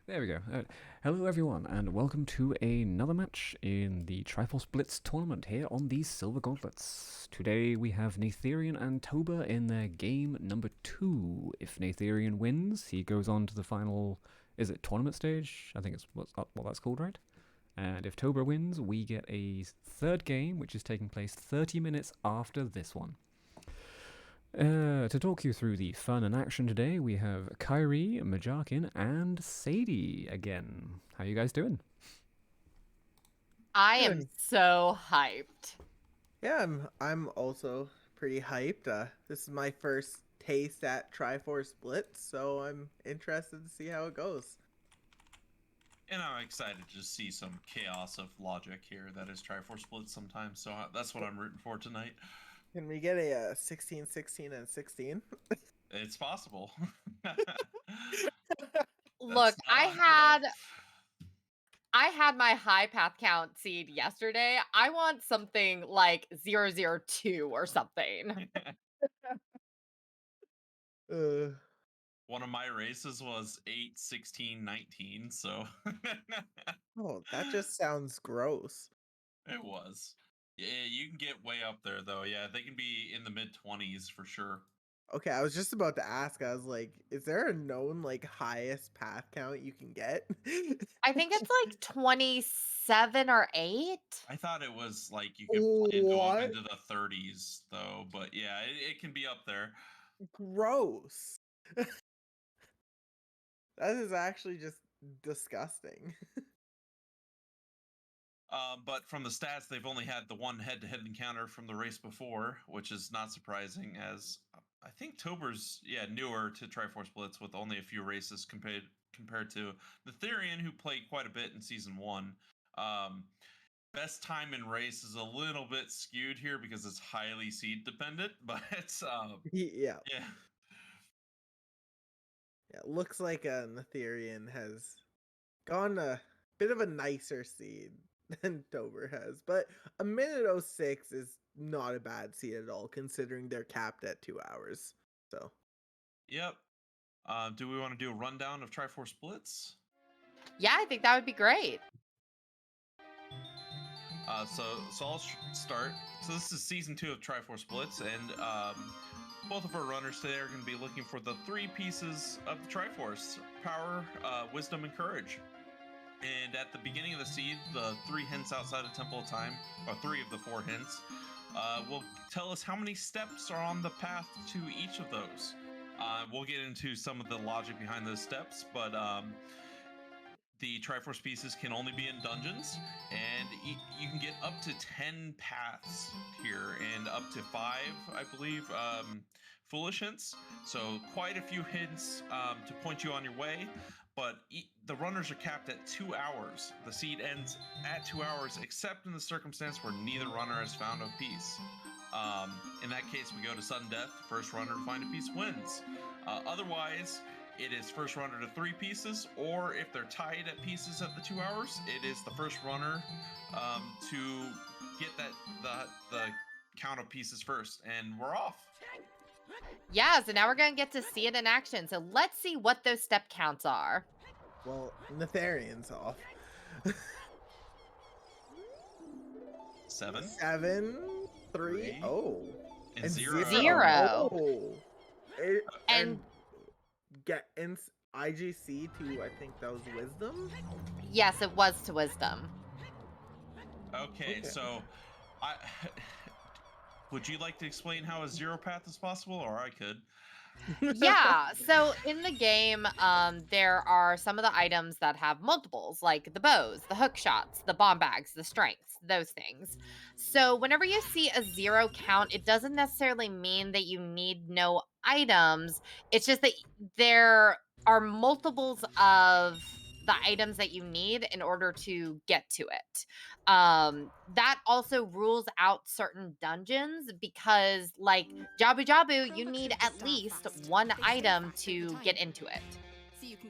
There we go. Hello, everyone, and welcome to another match in the Triforce Blitz tournament here on these Silver Gauntlets. Today we have Natheirean and toburr in their game number 2. If Natheirean wins, he goes on to the final, is it tournament stage? I think it's what that's called, right? And if toburr wins, we get a third game, which is taking place 30 minutes after this one. To talk you through the fun and action today, we have Kyrie, Majarkin, and Sadie again. How you guys doing? I am Good. so hyped. Yeah, I'm also pretty hyped. This is my first taste at Triforce Blitz, so I'm interested to see how it goes. And I'm excited to just see some chaos of logic here that is Triforce Blitz sometimes. So that's what I'm rooting for tonight. Can we get a 16, 16, and 16? It's possible. Look, I had my high path count seed yesterday. I want something like 002 or something. One of my races was 8, 16, 19, so Oh, that just sounds gross. it was. Yeah, you can get way up there though. Yeah, they can be in the mid-20s for sure. Okay, I was just about to ask. I was like, is there a known highest path count you can get? I think it's like 27 or 8. I thought it was like you could go up What? into the 30s though, but yeah, it can be up there. Gross. That is actually just disgusting. But from the stats, they've only had the one head-to-head encounter from the race before, which is not surprising, as I think toburr's newer to Triforce Blitz with only a few races compared to Natheirean, who played quite a bit in season 1. Best time in race is a little bit skewed here because it's highly seed dependent, but Yeah. yeah. Yeah, it looks like Natheirean has gone a bit of a nicer seed than toburr has, but a minute 06 is not a bad seed at all, considering they're capped at 2 hours. So, Yep. Do we want to do a rundown of Triforce Blitz? Yeah, I think that would be great. So I'll start. So this is season 2 of Triforce Blitz, and both of our runners today are going to be looking for the 3 pieces of the Triforce: power, wisdom, and courage. And at the beginning of the seed, the 3 hints outside of Temple of Time, or 3 of the 4 hints, will tell us how many steps are on the path to each of those. We'll get into some of the logic behind those steps, but the Triforce pieces can only be in dungeons, and you can get up to 10 paths here, and up to 5, I believe, foolish hints. So quite a few hints to point you on your way, but the runners are capped at 2 hours. The seed ends at 2 hours, except in the circumstance where neither runner has found a piece. In that case, we go to sudden death. First runner to find a piece wins. Otherwise, it is first runner to 3 pieces, or if they're tied at pieces at the 2 hours, it is the first runner to get the count of pieces first, and we're off. Yeah, so now we're going to get to see it in action. So let's see what those step counts are. well, Natheirean's off. 7, 7, 3, 3, oh, and 0. Oh, And get in IGC to, I think that was wisdom. yes, it was to wisdom. Okay, so would you like to explain how a 0 path is possible, or I could? Yeah, so in the game, there are some of the items that have multiples, like the bows, the hook shots, the bomb bags, the strengths, those things. So whenever you see a 0 count, it doesn't necessarily mean that you need no items. It's just that there are multiples of the items that you need in order to get to it. That also rules out certain dungeons because, like Jabu Jabu, you need at least 1 item to get into it.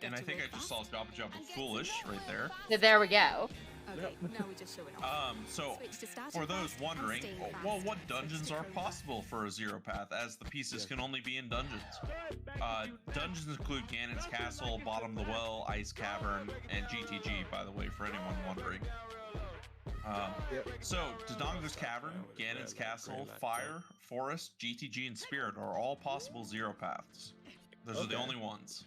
And I think I just saw Jabba Jabba Foolish right there. So there we go. Okay, now we just show it off. So Switch to starting for those path, wondering, staying well, fast. what Switch dungeons to are cobra. possible for a zero path, as the pieces can only be in dungeons? Dungeons include Ganon's Castle, Bottom of the Well, Ice Cavern, and GTG, by the way, for anyone wondering. So, Dodongo's Cavern, Ganon's Castle, Fire, Forest, GTG, and Spirit are all possible zero paths. Those are the only ones.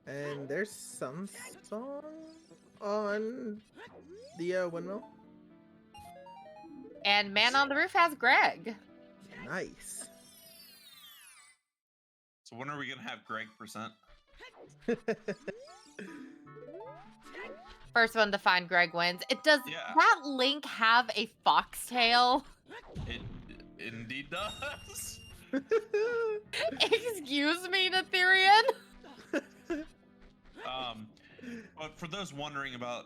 And there's some song on the windmill. And Man on the Roof has Greg. Nice. So when are we gonna have Greg present? First one to find Greg wins. It does that link have a foxtail? It indeed does. Excuse me, Natheirean? But for those wondering about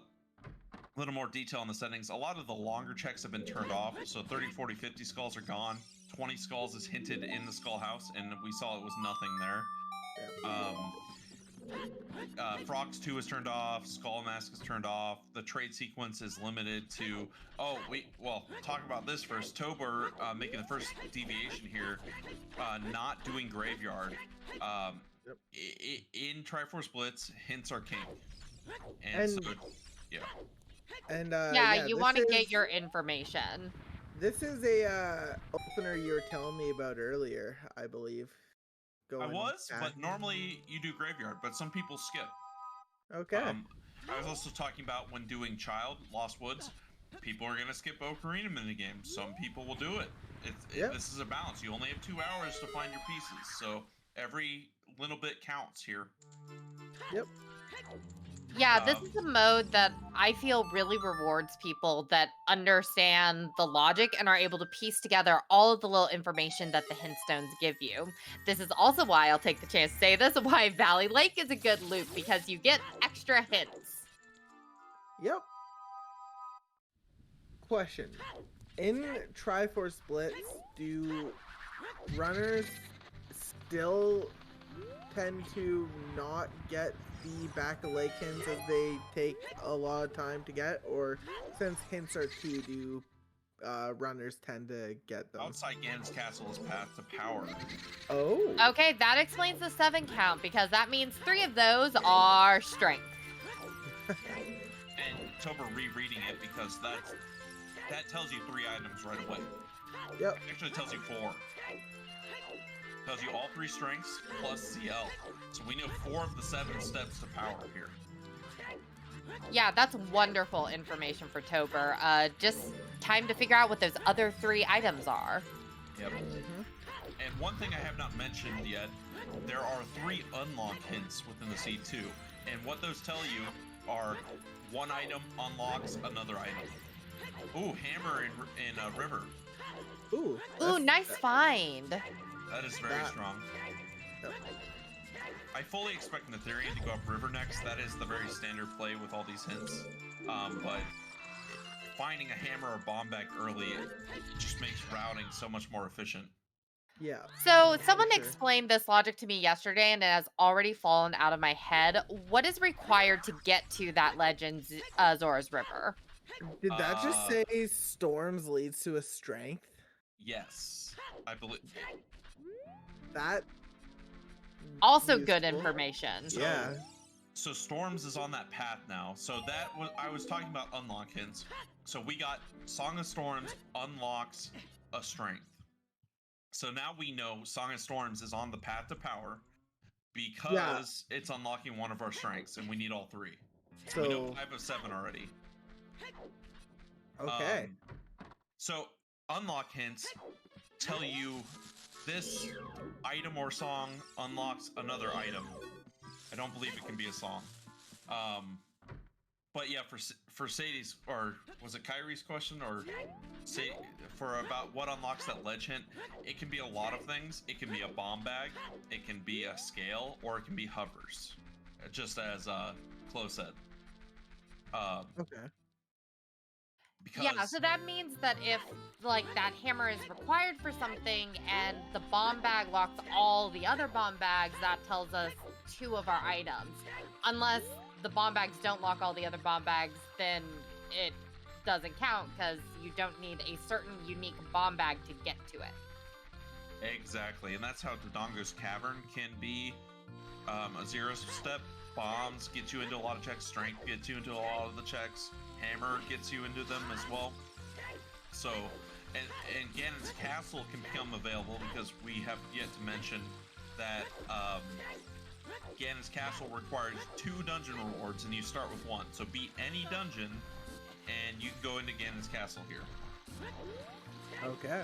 a little more detail on the settings, a lot of the longer checks have been turned off. So 30, 40, 50 skulls are gone. 20 skulls is hinted in the skull house, and we saw it was nothing there. Frogs 2 is turned off. Skull Mask is turned off. The trade sequence is limited to. Talk about this first. Toburr making the first deviation here, not doing graveyard. In Triforce Blitz, hints are king. And so, yeah. And you want to get your information. This is a opener you were telling me about earlier, I believe. But normally you do graveyard, but some people skip. Okay. I was also talking about when doing Child, Lost Woods, people are going to skip Ocarina minigame. Some people will do it. This is a balance. You only have 2 hours to find your pieces, so every little bit counts here. Yep. Yeah, this is a mode that I feel really rewards people that understand the logic and are able to piece together all of the little information that the hint stones give you. This is also why I'll take the chance to say this, why Valley Lake is a good loop, because you get extra hints. Yep. Question. In Triforce Blitz, do runners still tend to not get the back of lake hints as they take a lot of time to get, or since hints are key, do runners tend to get them? Outside Ganon's Castle is Path to Power. Oh. Okay, that explains the 7 count, because that means 3 of those are strength. And Toburr rereading it because that tells you 3 items right away. Yep. Actually, it tells you 4. Tells you all 3 strengths plus CL. So we know 4 of the 7 steps to power here. Yeah, that's wonderful information for Toburr. Just time to figure out what those other 3 items are. Yep. And one thing I have not mentioned yet, there are 3 unlock hints within the seed too. And what those tell you are one item unlocks another item. Ooh, hammer in river. Ooh, nice find. That is very strong. I fully expect Natheirean to go up river next. That is the very standard play with all these hints. But finding a hammer or bomb bag early just makes routing so much more efficient. Yeah. So someone explained this logic to me yesterday, and it has already fallen out of my head. What is required to get to that legend, Zora's River? Did that just say storms leads to a strength? Yes, I believe. That also good information. Yeah. So Storms is on that path now. So that was I was talking about unlock hints. So we got Song of Storms unlocks a strength. So now we know Song of Storms is on the path to power because it's unlocking one of our strengths, and we need all 3. So we know 5 of 7 already. Okay. So unlock hints tell you this item or song unlocks another item. I don't believe it can be a song. But yeah, for Sadie's, or was it Kyrie's question, or say for about what unlocks that ledge hint, it can be a lot of things. It can be a bomb bag, it can be a scale, or it can be hovers. Just as Chloe said. Okay. because Yeah, so that means that if like that hammer is required for something and the bomb bag locks all the other bomb bags, that tells us 2 of our items. Unless the bomb bags don't lock all the other bomb bags, then it doesn't count because you don't need a certain unique bomb bag to get to it. exactly, and that's how Dodongo's Cavern can be a 0-step. Bombs get you into a lot of checks. Strength gets you into a lot of the checks. Hammer gets you into them as well. So, and Ganon's Castle can become available because we have yet to mention that Ganon's Castle requires 2 dungeon rewards, and you start with 1. So beat any dungeon, and you can go into Ganon's Castle here. Okay.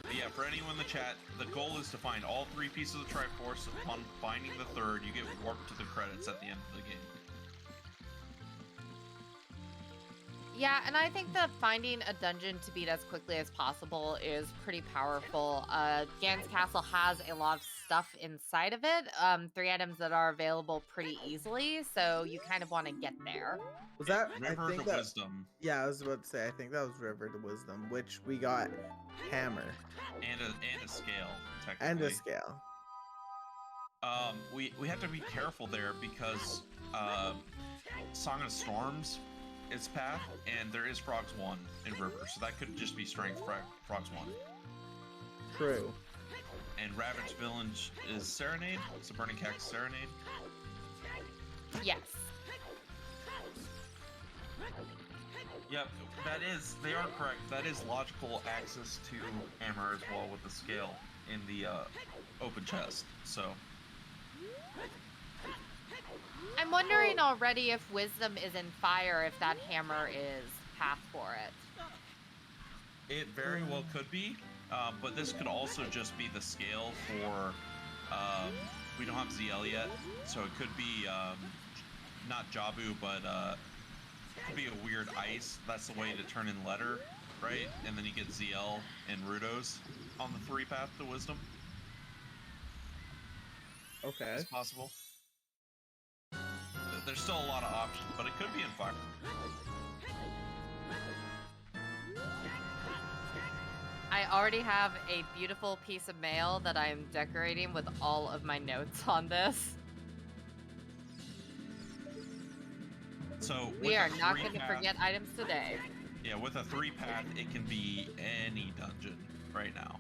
But yeah, for anyone in the chat, the goal is to find all 3 pieces of Triforce. Upon finding the 3rd, you get warped to the credits at the end of the game. Yeah, and I think that finding a dungeon to beat as quickly as possible is pretty powerful. Gan's Castle has a lot of stuff inside of it, 3 items that are available pretty easily, so you kind of want to get there. Was that River I think to that, Wisdom Yeah, I was about to say I think that was River to Wisdom, which we got hammer and a scale, technically. and a scale. We have to be careful there because Song of Storms is path, and there is Frogs 1 in River, so that could just be Strength Frogs 1. True. And Ravaged Village is Serenade, so Burning Cactus Serenade. Yes. Yep, they are correct. That is logical access to hammer as well with the scale in the open chest, so. I'm wondering already if Wisdom is in fire, if that hammer is path for it. It very well could be, but this could also just be the scale for, we don't have ZL yet, so it could be, not Jabu, but it could be a weird ice. That's the way to turn in letter, right? And then you get ZL and Rudos on the 3 path to Wisdom. Okay. It's possible. There's still a lot of options, but it could be in fire. I already have a beautiful piece of mail that I'm decorating with all of my notes on this. So We are not going to forget items today. Yeah, with a 3 path, it can be any dungeon right now.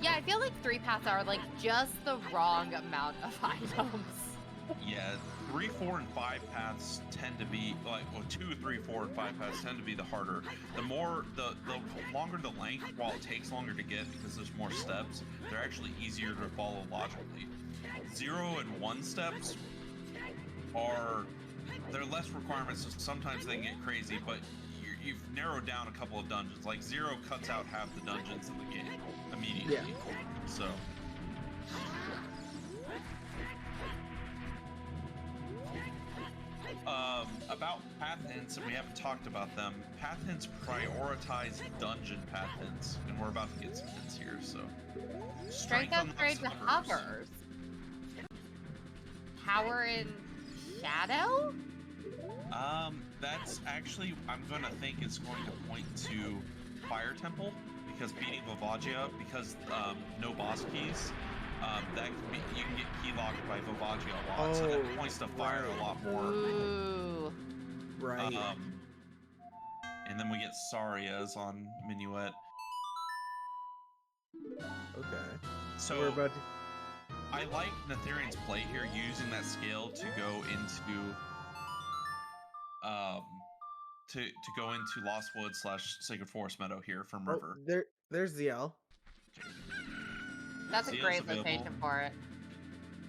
Yeah, I feel like 3 paths are like just the wrong amount of items. Yeah, 3, 4, and 5 paths tend to be like, well, 2, 3, 4, and 5 paths tend to be the harder. The longer the length, while it takes longer to get because there's more steps, they're actually easier to follow logically. 0 and 1 steps they're less requirements, so sometimes they can get crazy, but you've narrowed down a couple of dungeons. Like 0 cuts out half the dungeons in the game immediately. Yeah. So. About path hints, and we haven't talked about them. Path hints prioritize dungeon path hints, and we're about to get some hints here, so. Strength upgrade to hovers. Power in shadow? That's actually, I'm gonna think it's going to point to Fire Temple, because beating Vivagia, because no boss keys, that can be, you can get key locked by Vivagia a lot, so that points to fire a lot more. Ooh. Right. And then we get Saria's on Minuet. Okay. So We're about to... I like Natheirean's play here, using that scale to go into Lost Woods / Sacred Forest Meadow here from River. Oh, there's ZL. That's a Zeal's great available. location for it.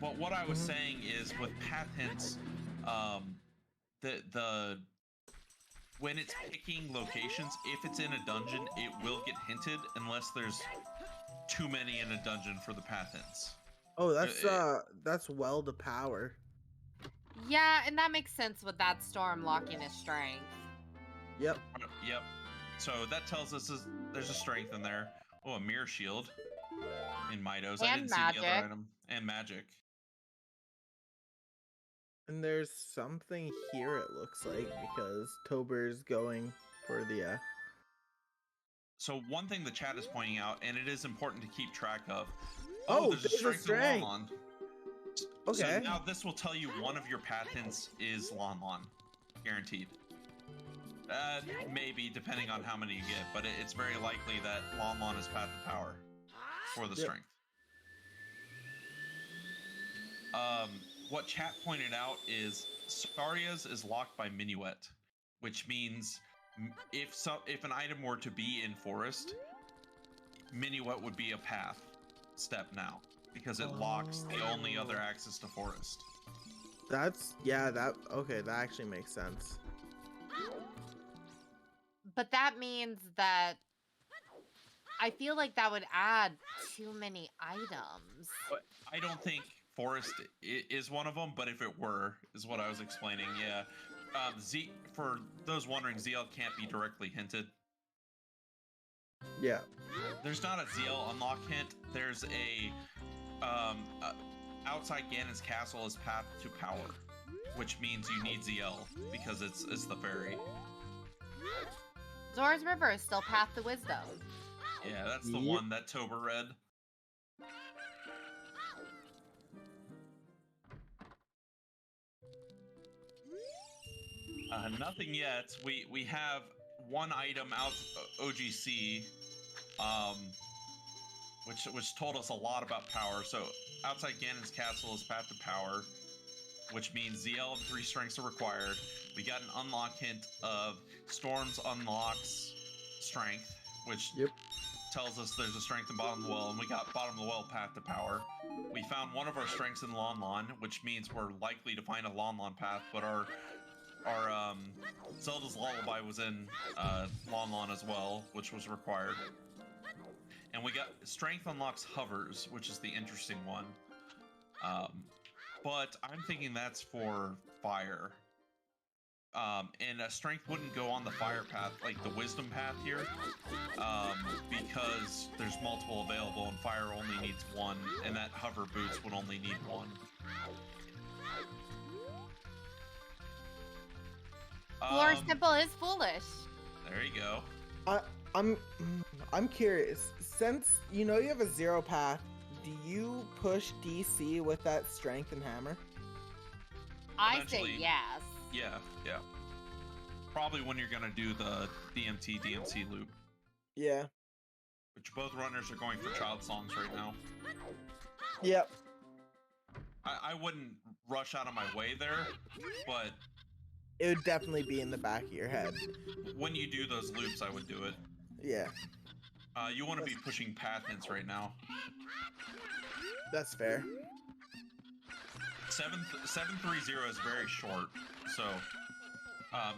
But what I was saying is, with path hints, when it's picking locations, if it's in a dungeon, it will get hinted unless there's too many in a dungeon for the path hints. Oh, that's well to power. Yeah, and that makes sense with that storm locking his strength. Yep. Yep. So that tells us there's a strength in there. Oh, a mirror shield in Mitos. I And didn't see the other magic. item. And magic. And there's something here, it looks like, because Tobur's going for the So one thing the chat is pointing out, and it is important to keep track of. Oh, there's a strength in strength. Lon. Okay. So now this will tell you one of your path hints is Lon, guaranteed. Maybe depending on how many you get, but it's very likely that Lon is path to power for the strength. What chat pointed out is Saria's is locked by Minuet, which means if an item were to be in forest, Minuet would be a path step now because it locks the only other access to forest. Okay, that actually makes sense. But that means that I feel like that would add too many items. But I don't think forest is one of them, but if it were, is what I was explaining. Yeah. For those wondering, ZL can't be directly hinted. Yeah. There's not a ZL unlock hint. There's a outside Ganon's castle is path to power, which means you need ZL because it's the ferry. Zora's River is still path to wisdom. Yeah, that's the one that Tober read. Nothing yet. We have one item out OGC, which told us a lot about power. So outside Ganon's castle is path to power, which means ZL and 3 strengths are required. We got an unlock hint of Storms unlocks strength, which tells us there's a strength in bottom of the well, and we got bottom of the well path to power. We found one of our strengths in Lon, which means we're likely to find a Lon path, but our Zelda's Lullaby was in Lon as well, which was required. And we got strength unlocks hovers, which is the interesting one. But I'm thinking that's for fire. And a strength wouldn't go on the fire path, like the wisdom path here, because there's multiple available and fire only needs one, and that hover boots would only need one. Flora's Temple is foolish. There you go. I'm curious. Since you know you have a 0 path, do you push DC with that strength and hammer? I say yes. Yeah. Probably when you're gonna do the DMC loop. Yeah. Which both runners are going for child songs right now. Yep. I wouldn't rush out of my way there, but it would definitely be in the back of your head. When you do those loops, I would do it. Yeah. You want to be pushing path hints right now. That's fair. 730 is very short, so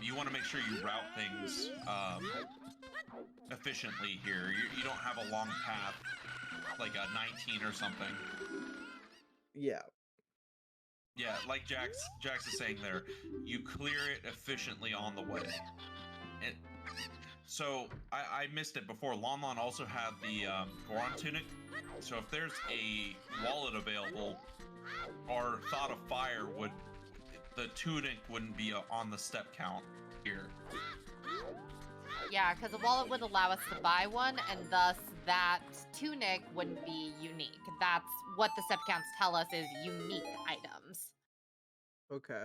you want to make sure you route things efficiently here. You don't have a long path, like a 19 or something. Yeah. Yeah, like Jax is saying there, you clear it efficiently on the way. So I missed it before. Lon also had the Goron tunic. So if there's a wallet available, our Thought of Fire the tunic wouldn't be on the step count here. Yeah, because the wallet would allow us to buy one, and thus that tunic wouldn't be unique. That's what the step counts tell us is unique items. Okay.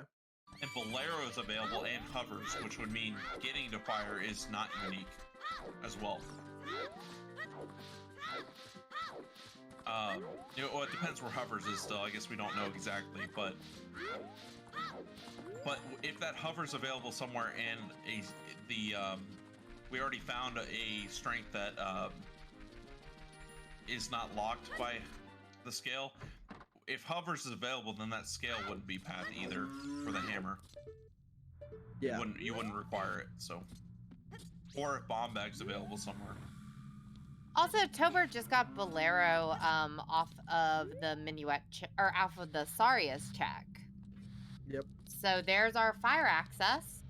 And Bolero is available and hovers, which would mean getting to fire is not unique as well. It depends where hovers is still. I guess we don't know exactly, but if that hover's available somewhere and we already found a strength that is not locked by the scale. If hovers is available, then that scale wouldn't be path either for the hammer. Yeah. You wouldn't require it, so. Or if bomb bag's available somewhere. Also, Tober just got Bolero off of the Minuet or off of the Saria's check. Yep. So there's our fire access.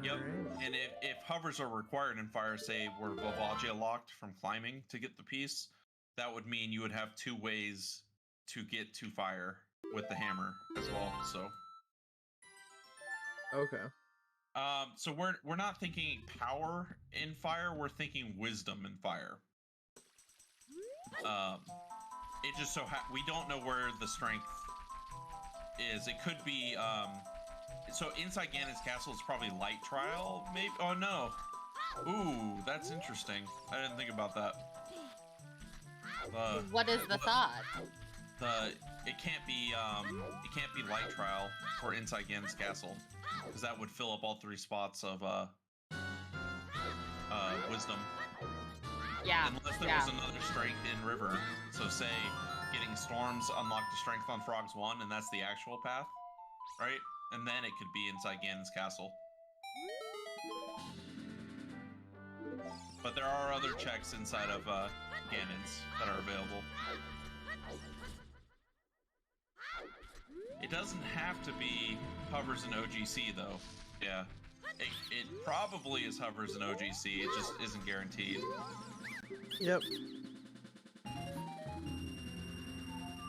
Yep. Right. And if hovers are required in fire, say where Volvagia locked from climbing to get the piece, that would mean you would have 2 ways to get to fire with the hammer as well. So. Okay. So we're not thinking power in fire. We're thinking wisdom in fire. It just we don't know where the strength is. It could be so inside Ganon's castle it's probably light trial, maybe. Oh no. Ooh, that's interesting. I didn't think about that. What is the thought? It can't be light trial for inside Ganon's castle, because that would fill up all 3 spots of wisdom. Yeah. Unless there was another strength in river. So say getting storms unlocked the strength on frogs 1, and that's the actual path, right? And then it could be inside Ganon's castle. But there are other checks inside of Ganon's that are available. It doesn't have to be hovers in OGC though. Yeah. It probably is hovers in OGC, it just isn't guaranteed. Yep.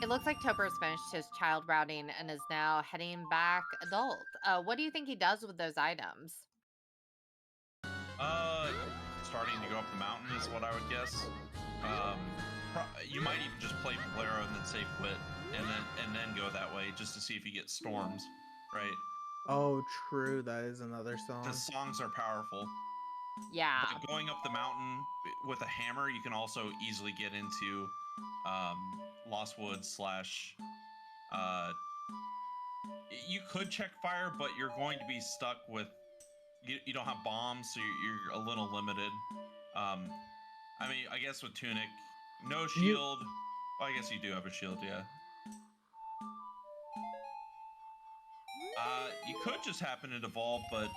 It looks like Toburr's finished his child routing and is now heading back adult. What do you think he does with those items? Starting to go up the mountain is what I would guess. You might even just play Valero and then save quit, and then go that way just to see if you get storms, right? Oh, true. That is another song. Because songs are powerful. Yeah. But going up the mountain with a hammer, you can also easily get into Lost Woods / you could check fire, but you're going to be stuck with you don't have bombs, so you're a little limited. I mean, I guess with Tunic, no shield. Well, I guess you do have a shield, yeah. You could just happen to devolve, but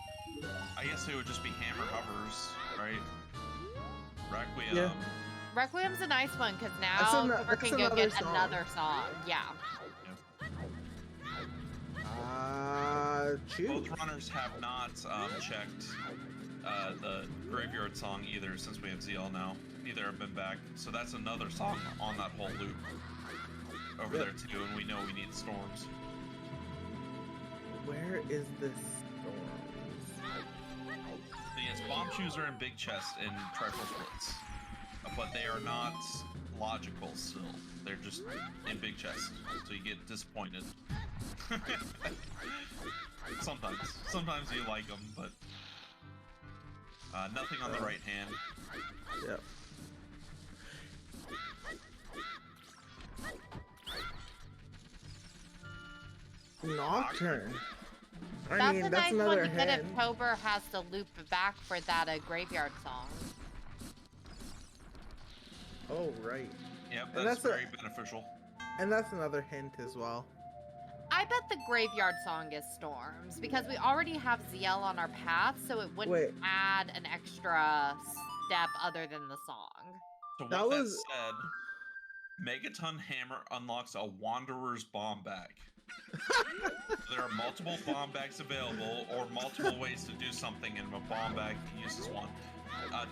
I guess it would just be hammer hovers, right? Requiem. Yeah. Requiem's a nice one because now we can go get another song. Yeah. Choose. Both runners have not checked the graveyard song either since we have ZL now. Neither have been back. So that's another song on that whole loop over there too, and we know we need storms. Where is this storms? So yes, bomb shoes are in big chest in Triforce Blitz, but they are not logical still. They're just in big chest, so you get disappointed. Sometimes you like them, but nothing on the right hand. Yep. Nocturne. That's a nice one to get hand. if Toburr has to loop back for that graveyard song. Oh, right. Yep, that's very beneficial. And that's another hint as well. I bet the graveyard song is storms because we already have ZL on our path, so it wouldn't add an extra step other than the song. So with that said, Megaton Hammer unlocks a Wanderer's Bomb Bag. There are multiple bomb bags available, or multiple ways to do something in a bomb bag uses one.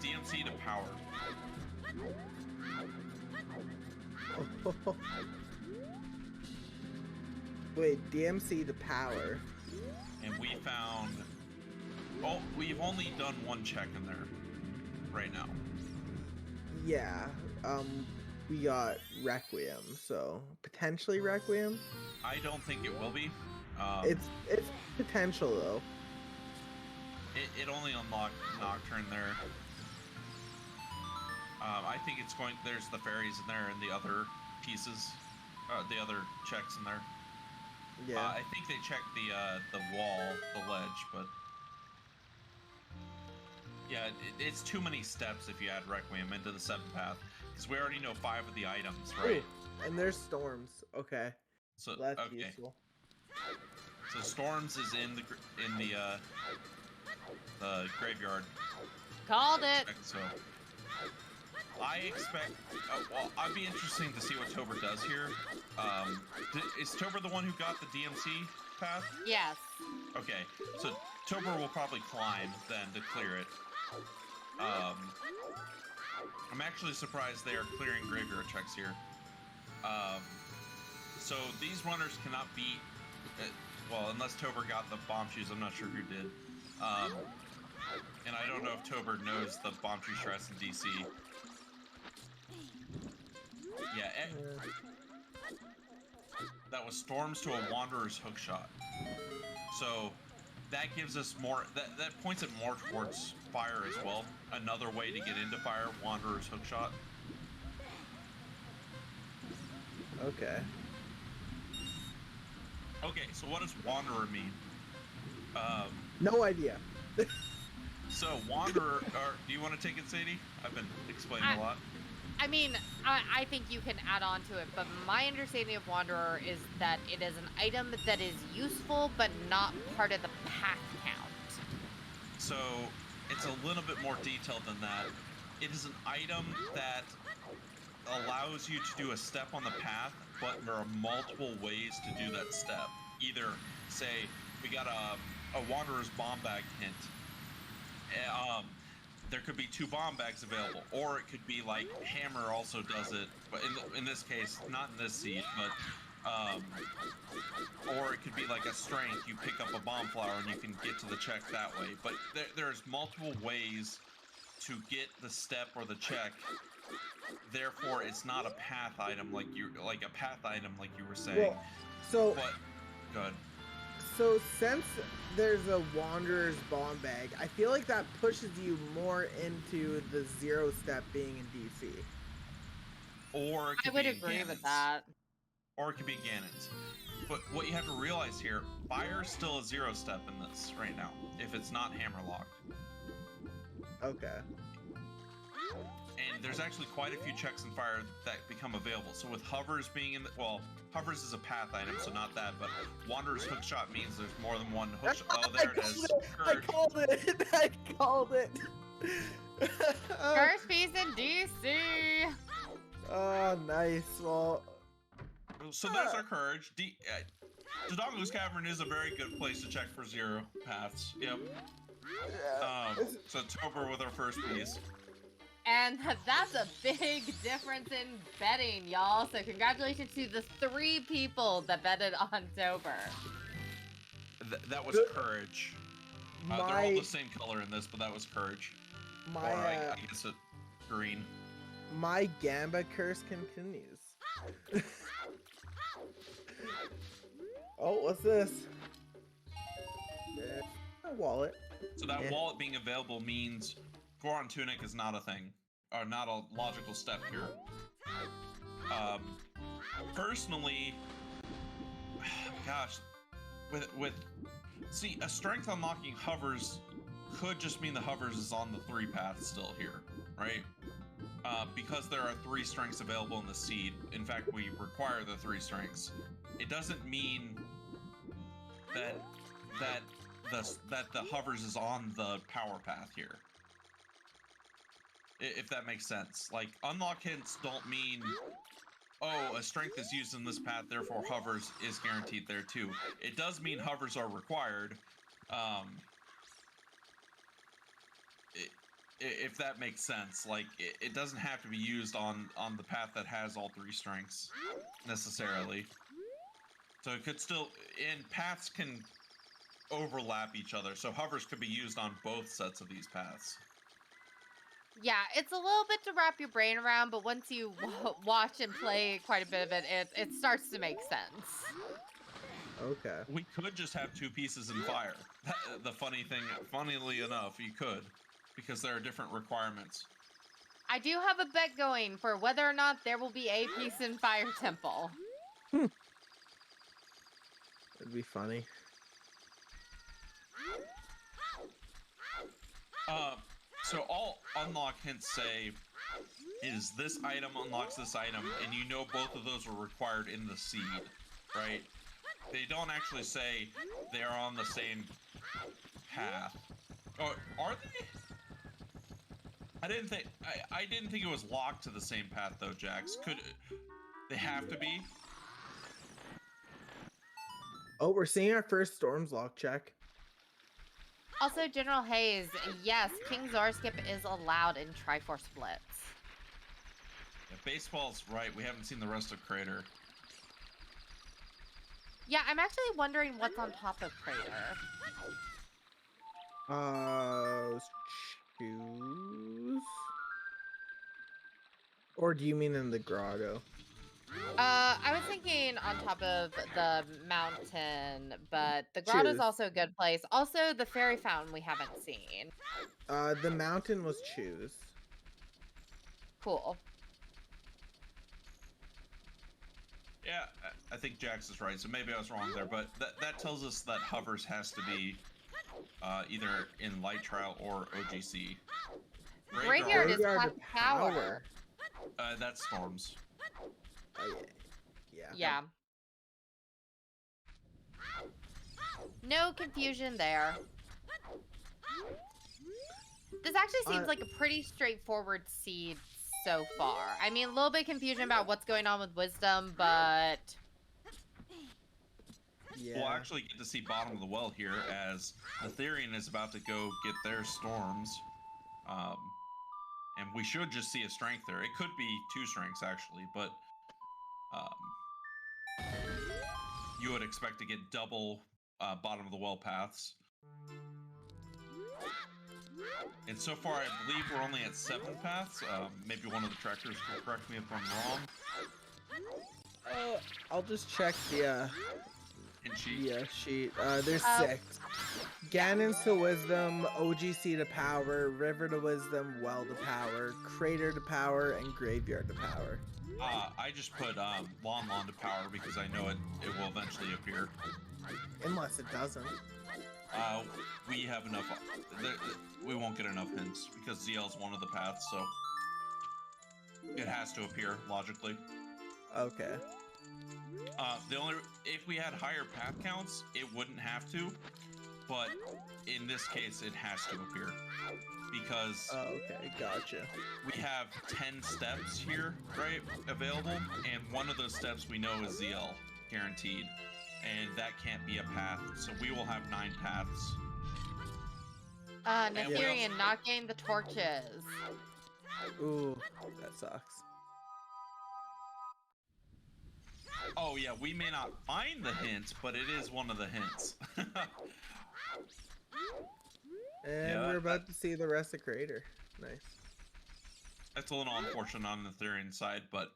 DMC to power. Wait, DMC to power. And we found... Oh, we've only done one check in there right now. Yeah, we got Requiem, so potentially Requiem. I don't think it will be. It's potential though. It only unlocked Nocturne there. I think it's going. There's the fairies in there and the other pieces, the other checks in there. Yeah. I think they checked the wall, the ledge, but yeah, it's too many steps if you add Requiem into the 7th path, because we already know 5 of the items, right? Ooh, and there's storms. Okay. So that's okay. useful. So storms is in the graveyard. Called it. So I expect. Well, I'd be interesting to see what Toburr does here. Is Toburr the one who got the DMC path? Yes. Okay, so Toburr will probably climb then to clear it. I'm actually surprised they are clearing graveyard checks here. So these runners cannot beat, well, unless Toburr got the bomb shoes. I'm not sure who did. And I don't know if Toburr knows the bomb shoe stress in DC. Yeah, that was storms to a wanderer's hookshot. So that gives us more, that points it more towards fire as well. Another way to get into fire, wanderer's hookshot. Okay. Okay, so what does wanderer mean? No idea. So wanderer, or do you want to take it, Sadie? I've been explaining a lot. I mean, I think you can add on to it, but my understanding of Wanderer is that it is an item that is useful, but not part of the path count. So it's a little bit more detailed than that. It is an item that allows you to do a step on the path, but there are multiple ways to do that step. Either, say, we got a Wanderer's bomb bag hint. There could be 2 bomb bags available, or it could be like Hammer also does it, but in this case, not in this seed, but or it could be like a strength. You pick up a bomb flower and you can get to the check that way. But there's multiple ways to get the step or the check. Therefore, it's not a path item like you were saying. Well, so but good. So since there's a Wanderer's bomb bag, I feel like that pushes you more into the 0 step being in DC. Or it I could would be in agree with Ganon's. that. Or it could be Ganon's. But what you have to realize here, fire is still a 0 step in this right now, if it's not hammerlocked. Okay. And there's actually quite a few checks in fire that become available. So with hovers being in the, well, hovers is a path item, so not that, but Wanderer's hookshot means there's more than one hookshot. Oh, there it is. I called it. I called it. First piece in DC. Oh, nice. Well, so there's our courage. Dodongo's Cavern is a very good place to check for 0 paths. Yep. yeah. So Toburr with our first piece. And that's a big difference in betting, y'all. So congratulations to the 3 people that betted on Toburr. That was courage. They're all the same color in this, but that was courage. Or I guess it green. My Gamba curse continues. Oh, what's this? A wallet. So that wallet being available means Goron Tunic is not a thing, or not a logical step here. Personally, gosh, see, a strength unlocking hovers could just mean the hovers is on the 3 path still here, right? Because there are 3 strengths available in the seed. In fact, we require the 3 strengths. It doesn't mean that the hovers is on the power path here. If that makes sense. Like, unlock hints don't mean, oh, a strength is used in this path, therefore hovers is guaranteed there too. It does mean hovers are required. If that makes sense. Like, it doesn't have to be used on the path that has all 3 strengths, necessarily. So it could still, and paths can overlap each other, so hovers could be used on both sets of these paths. Yeah, it's a little bit to wrap your brain around, but once you watch and play quite a bit of it, it starts to make sense. Okay. We could just have 2 pieces in fire. The funny thing, funnily enough, you could, because there are different requirements. I do have a bet going for whether or not there will be a piece in Fire Temple. It'd be funny. So all unlock hints say is this item unlocks this item, and you know both of those were required in the seed, right? They don't actually say they are on the same path. Oh, are they? I didn't think it was locked to the same path though, Jax. Could they have to be? Oh, we're seeing our first Storms lock check. Also, General Hayes, yes, King Zarskip is allowed in Triforce Blitz. Yeah, baseball's right. We haven't seen the rest of Crater. Yeah, I'm actually wondering what's on top of Crater. Shoes? Or do you mean in the grotto? I was thinking on top of the mountain, but the grotto is Choose. also a good place. Also, the fairy fountain we haven't seen. The mountain was choose. Cool. Yeah, I think Jax is right. So maybe I was wrong there, but that tells us that hovers has to be either in light trial or OGC. Graveyard is Graveyard Black Power. That's storms. Yeah. Yeah. No confusion there. This actually seems like a pretty straightforward seed so far. I mean, a little bit confusion about what's going on with Wisdom, but... Yeah. We'll actually get to see bottom of the well here as Natheirean is about to go get their storms. And we should just see a strength there. It could be 2 strengths actually, but you would expect to get double bottom of the well paths. And so far, I believe we're only at 7 paths. Maybe one of the trackers will correct me if I'm wrong. I'll just check the Sheet. sheet. There's 6. Ganon's to Wisdom, OGC to Power, River to Wisdom, Well to Power, Crater to Power, and Graveyard to Power. I just put Lon to Power because I know it will eventually appear. Unless it doesn't. We have enough. We won't get enough hints because ZL's one of the paths, so it has to appear logically. Okay. If we had higher path counts, it wouldn't have to, but in this case, it has to appear because. Okay, gotcha. We have 10 steps here, right, available, and one of those steps we know is ZL, guaranteed, and that can't be a path, so we will have 9 paths. Natheirean not getting the torches. Ooh, that sucks. Oh yeah, we may not find the hint, but it is one of the hints. And we're about to see the rest of Crater. Nice. That's a little unfortunate on the Natheirean side, but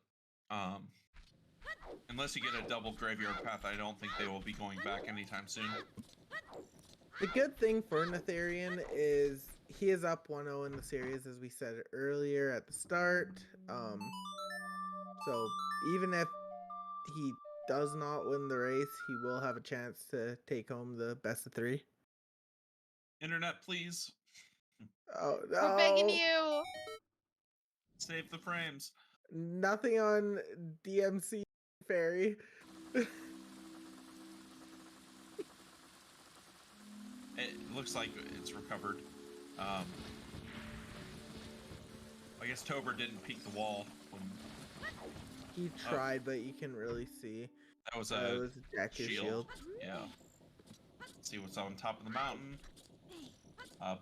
unless you get a double graveyard path, I don't think they will be going back anytime soon. The good thing for Natheirean is he is up 1-0 in the series, as we said earlier at the start. So even if he does not win the race, he will have a chance to take home the best of 3. Internet, please. Oh no! We're begging you. Save the frames. Nothing on DMC Fairy. It looks like it's recovered. I guess Toburr didn't peek the wall. He tried, but you can really see. That was it a was Jack's shield. Yeah. Let's see what's on top of the mountain.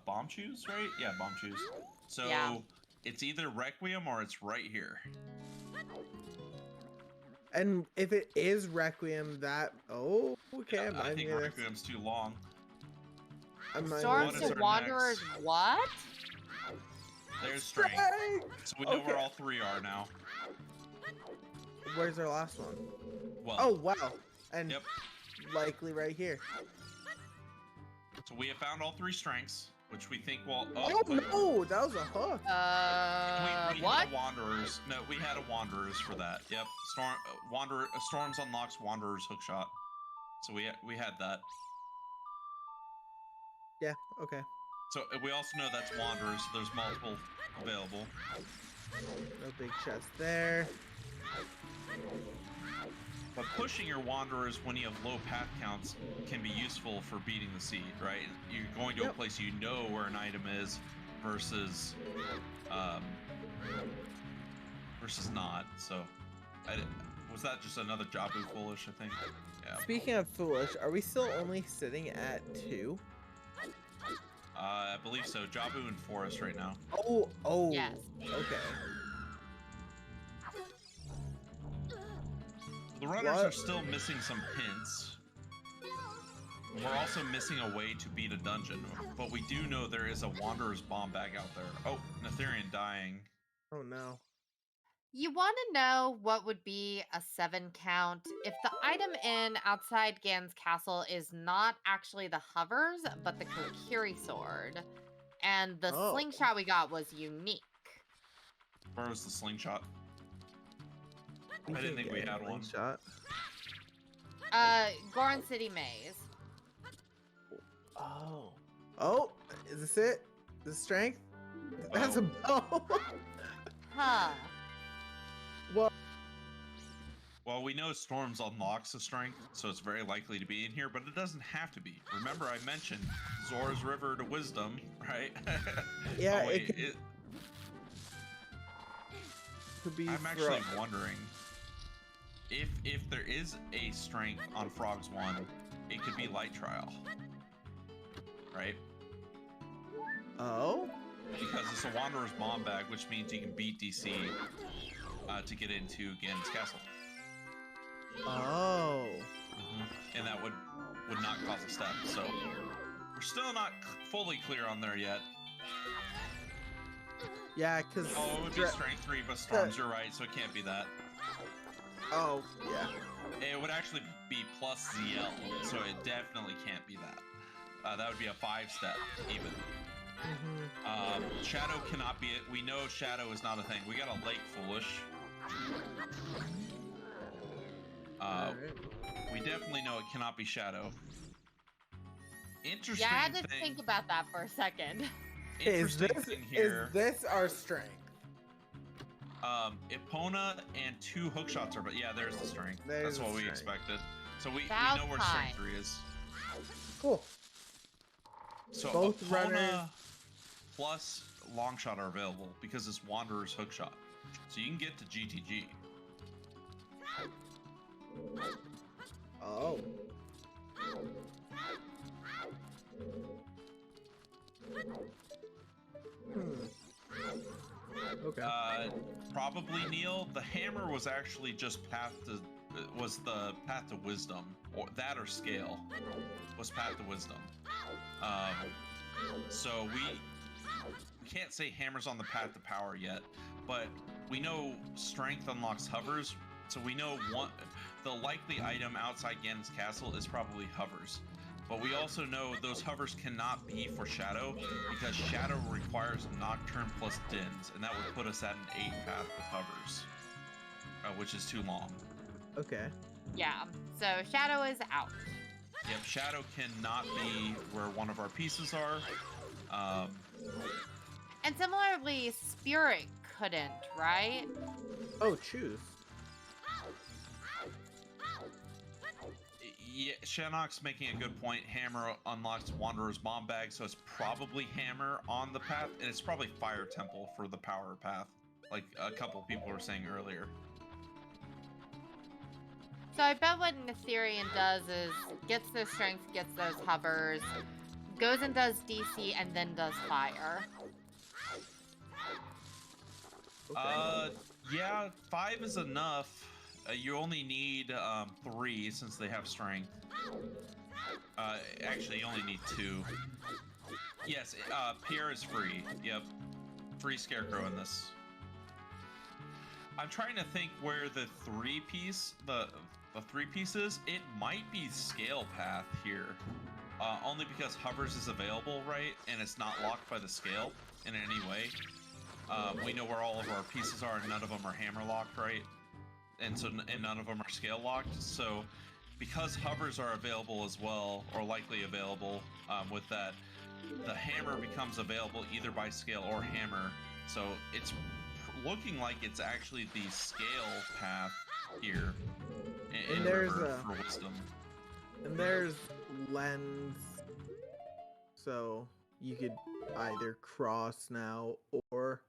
Bomb shoes, right? Yeah, bomb shoes. So Yeah. It's either Requiem or it's right here. And if it is Requiem, that okay, I think Requiem's too long. Storms to Wanderers, what? There's strength. So we know where all 3 are now. Where's our last one? Well. Oh wow, and likely right here. So we have found all 3 strengths, which we think will. Oh no, that was a hook. We what? Had a Wanderers. No, we had a Wanderers for that. Yep. Storms unlocks Wanderers hookshot. So we had that. Yeah. Okay. So we also know that's Wanderers. So there's multiple available. No big chest there. But pushing your Wanderers when you have low path counts can be useful for beating the seed, right? You're going to a place you know where an item is versus not. So, was that just another Jabu foolish, I think? Yeah. Speaking of foolish, are we still only sitting at 2? I believe so. Jabu and Forest right now. Oh. Yes. Okay. The runners are still missing some hints. We're also missing a way to beat a dungeon, but we do know there is a Wanderer's Bomb Bag out there. Oh, Natheirean dying. Oh no. You want to know what would be a 7 count if the item in outside Gan's castle is not actually the hovers, but the Kokiri sword. And the Oh. slingshot we got was unique. Where was the slingshot? We I didn't can't think we get a had one. slingshot. Goron City Maze. Oh. Oh, is this it? The strength? That's Oh. a bow. Huh. Well, we know Storms unlocks the strength, so it's very likely to be in here, but it doesn't have to be. Remember, I mentioned Zora's River to Wisdom, right? Yeah, Oh, wait, it could be. I'm actually wondering if there is a strength on Frogs 1, it could be Light Trial, right? Oh. Because it's a Wanderer's Bomb Bag, which means you can beat DC to get into Ganon's castle. Oh. And that would not cause a step. So we're still not fully clear on there yet. Yeah, because. Oh, it would be Strength 3, but Storms, you're right, so it can't be that. Oh, yeah. It would actually be plus ZL, so it definitely can't be that. That would be a 5-step, even. Shadow cannot be it. We know Shadow is not a thing. We got a Lake Foolish. We definitely know it cannot be Shadow. Interesting. Yeah, I had to thing. think about that for a second. Interesting thing here. Is this our strength? Epona and 2 hookshots are, but yeah, there's the strength. There's That's what the we strength. expected. So we About know where time. strength 3 is. Cool. So Both Epona runners plus Longshot are available because it's Wanderer's Hookshot. So you can get to GTG. Oh. Okay. Probably Neil. The hammer was actually just was the path to wisdom, or that or scale was path to wisdom. So we can't say hammer's on the path to power yet, but we know strength unlocks hovers, so we know the likely item outside Ganon's castle is probably hovers. But we also know those hovers cannot be for Shadow, because Shadow requires Nocturne plus Dins, and that would put us at an 8 path with hovers, which is too long. Okay. Yeah, so Shadow is out. Yep, Shadow cannot be where one of our pieces are. And similarly, Spirit couldn't, right? Oh, choose. Yeah, Shannock's making a good point. Hammer unlocks Wanderer's Bomb Bag, so it's probably Hammer on the path, and it's probably Fire Temple for the power path, like a couple people were saying earlier. So I bet what Natheirean does is gets those strengths, gets those hovers, goes and does DC, and then does fire. Okay. Yeah, 5 is enough. You only need 3 since they have strength. Actually, you only need 2. Yes, Pierre is free. Yep, free Scarecrow in this. I'm trying to think where the 3-piece, the 3 pieces. It might be Scale Path here, only because Hovers is available, right? And it's not locked by the scale in any way. We know where all of our pieces are, and none of them are hammer locked, right? And none of them are scale locked. So, because hovers are available as well, or likely available, with that, the hammer becomes available either by scale or hammer. So it's looking like it's actually the scale path here. And there's River for wisdom. And there's lens, so you could either cross now or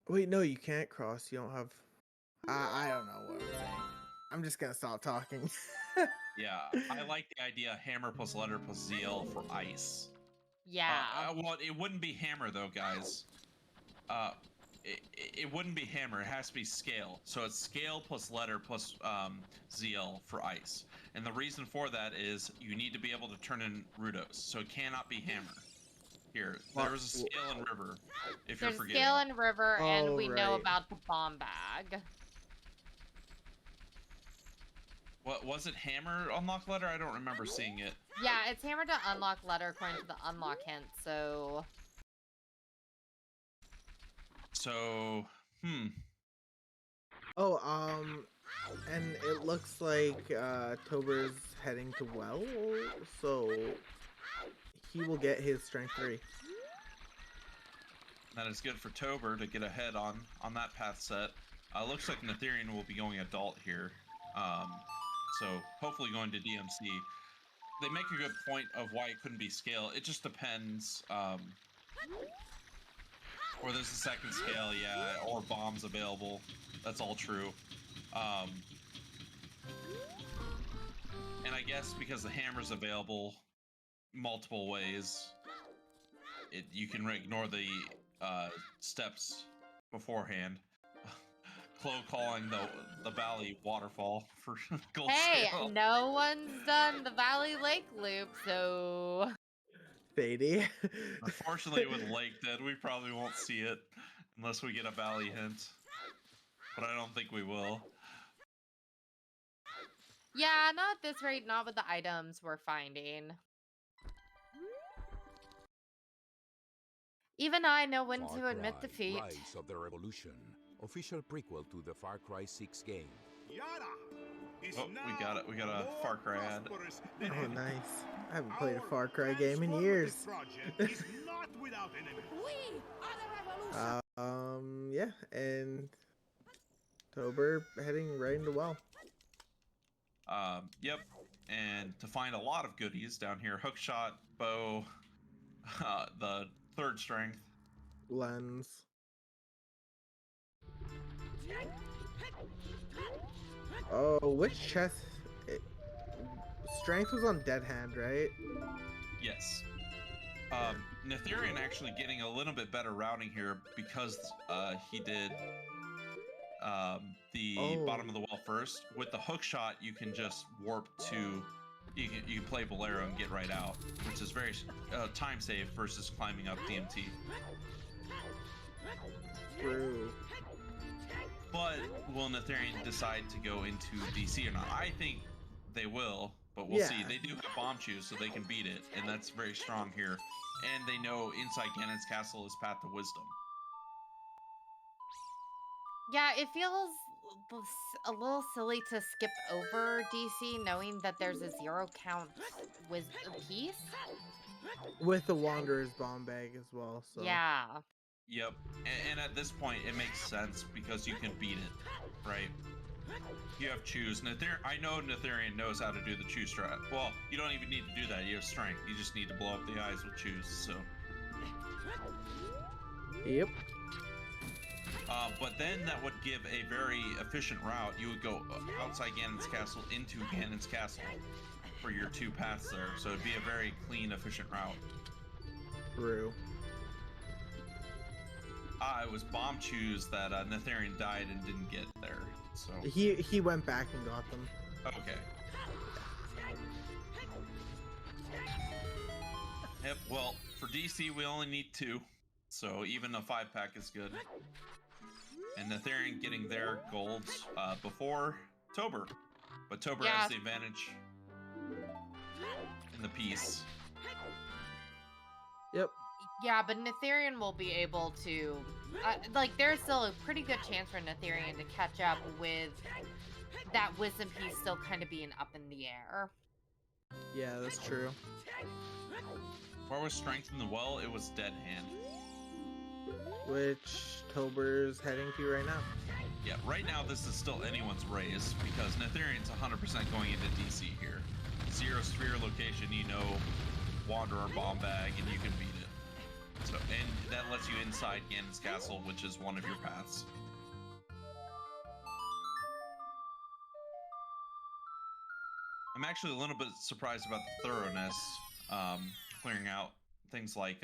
wait. No, you can't cross. You don't have. I don't know what I'm saying. I'm just gonna stop talking. Yeah, I like the idea hammer plus letter plus ZL for ice. Yeah. Well, it wouldn't be hammer though, guys. it wouldn't be hammer. It has to be scale. So it's scale plus letter plus ZL for ice. And the reason for that is you need to be able to turn in Rudos. So it cannot be hammer. Here, there was a scale and river. If There's you're forgetting. scale and river, and Oh, we know right. about the bomb bag. What was it? Hammer unlock letter? I don't remember seeing it. Yeah, it's hammer to unlock letter according to the unlock hint. So Oh, and it looks like Tobur's heading to well, so he will get his strength 3. That is good for Toburr to get ahead on that path set. Looks like Natheirean will be going adult here. So hopefully going to DMC. They make a good point of why it couldn't be scale. It just depends. Or there's a second scale, yeah, or bombs available. That's all true. And I guess because the hammer's available multiple ways, you can ignore the steps beforehand. Chloe calling the valley waterfall for gold hey, scale. no one's done the Valley Lake loop, so Sadie. Unfortunately, with Lake Dead, we probably won't see it unless we get a valley hint. But I don't think we will. yeah, not at this rate, not with the items we're finding. Even I know when Far to admit Cry, defeat. Rise of the Revolution, official prequel to the Far Cry 6 game. Oh, we got it. We got a Far Cry ad. Oh, nice. I haven't played a Far Cry game in years. Yeah, and Toburr heading right into well. Yep. And to find a lot of goodies down here, hookshot, bow, the 3rd strength. Lens. Oh, which chest? Strength was on Dead Hand, right? Yes. Natheirean actually getting a little bit better routing here because he did the bottom of the well first. With the hook shot, you can just warp to. You can play Bolero and get right out, which is very time save versus climbing up DMT. True. But will Natheirean decide to go into DC or not? I think they will, but we'll see. They do have bomb choose, so they can beat it, and that's very strong here. And they know inside Ganon's castle is path to wisdom. Yeah, it feels a little silly to skip over DC knowing that there's a 0 count with a piece. With the Wanderer's bomb bag as well, so. Yeah. Yep, and at this point it makes sense because you can beat it, right? You have choose. I know Natheirean knows how to do the choose strat. Well, you don't even need to do that. You have strength. You just need to blow up the eyes with choose. So. Yep. But then that would give a very efficient route. You would go outside Ganon's castle into Ganon's castle for your 2 paths there. So it'd be a very clean, efficient route. True. It was bomb choose that Natheirean died and didn't get there. So he went back and got them. Okay. Yep. Well, for DC we only need 2, so even a 5-pack is good. And Natheirean getting their golds before Toburr, but Toburr has the advantage in the piece. Yep. Yeah, but Natheirean will be able to, there's still a pretty good chance for Natheirean to catch up with that wisdom piece still kind of being up in the air. Yeah, that's true. Where was strength in the well? It was dead hand. Which Tobur's heading to right now. Yeah, right now this is still anyone's race because Natheirean's 100% going into DC here. 0 sphere location, you know, Wanderer bomb bag, and you can beat it. So, and that lets you inside Ganon's castle, which is one of your paths. I'm actually a little bit surprised about the thoroughness, clearing out things like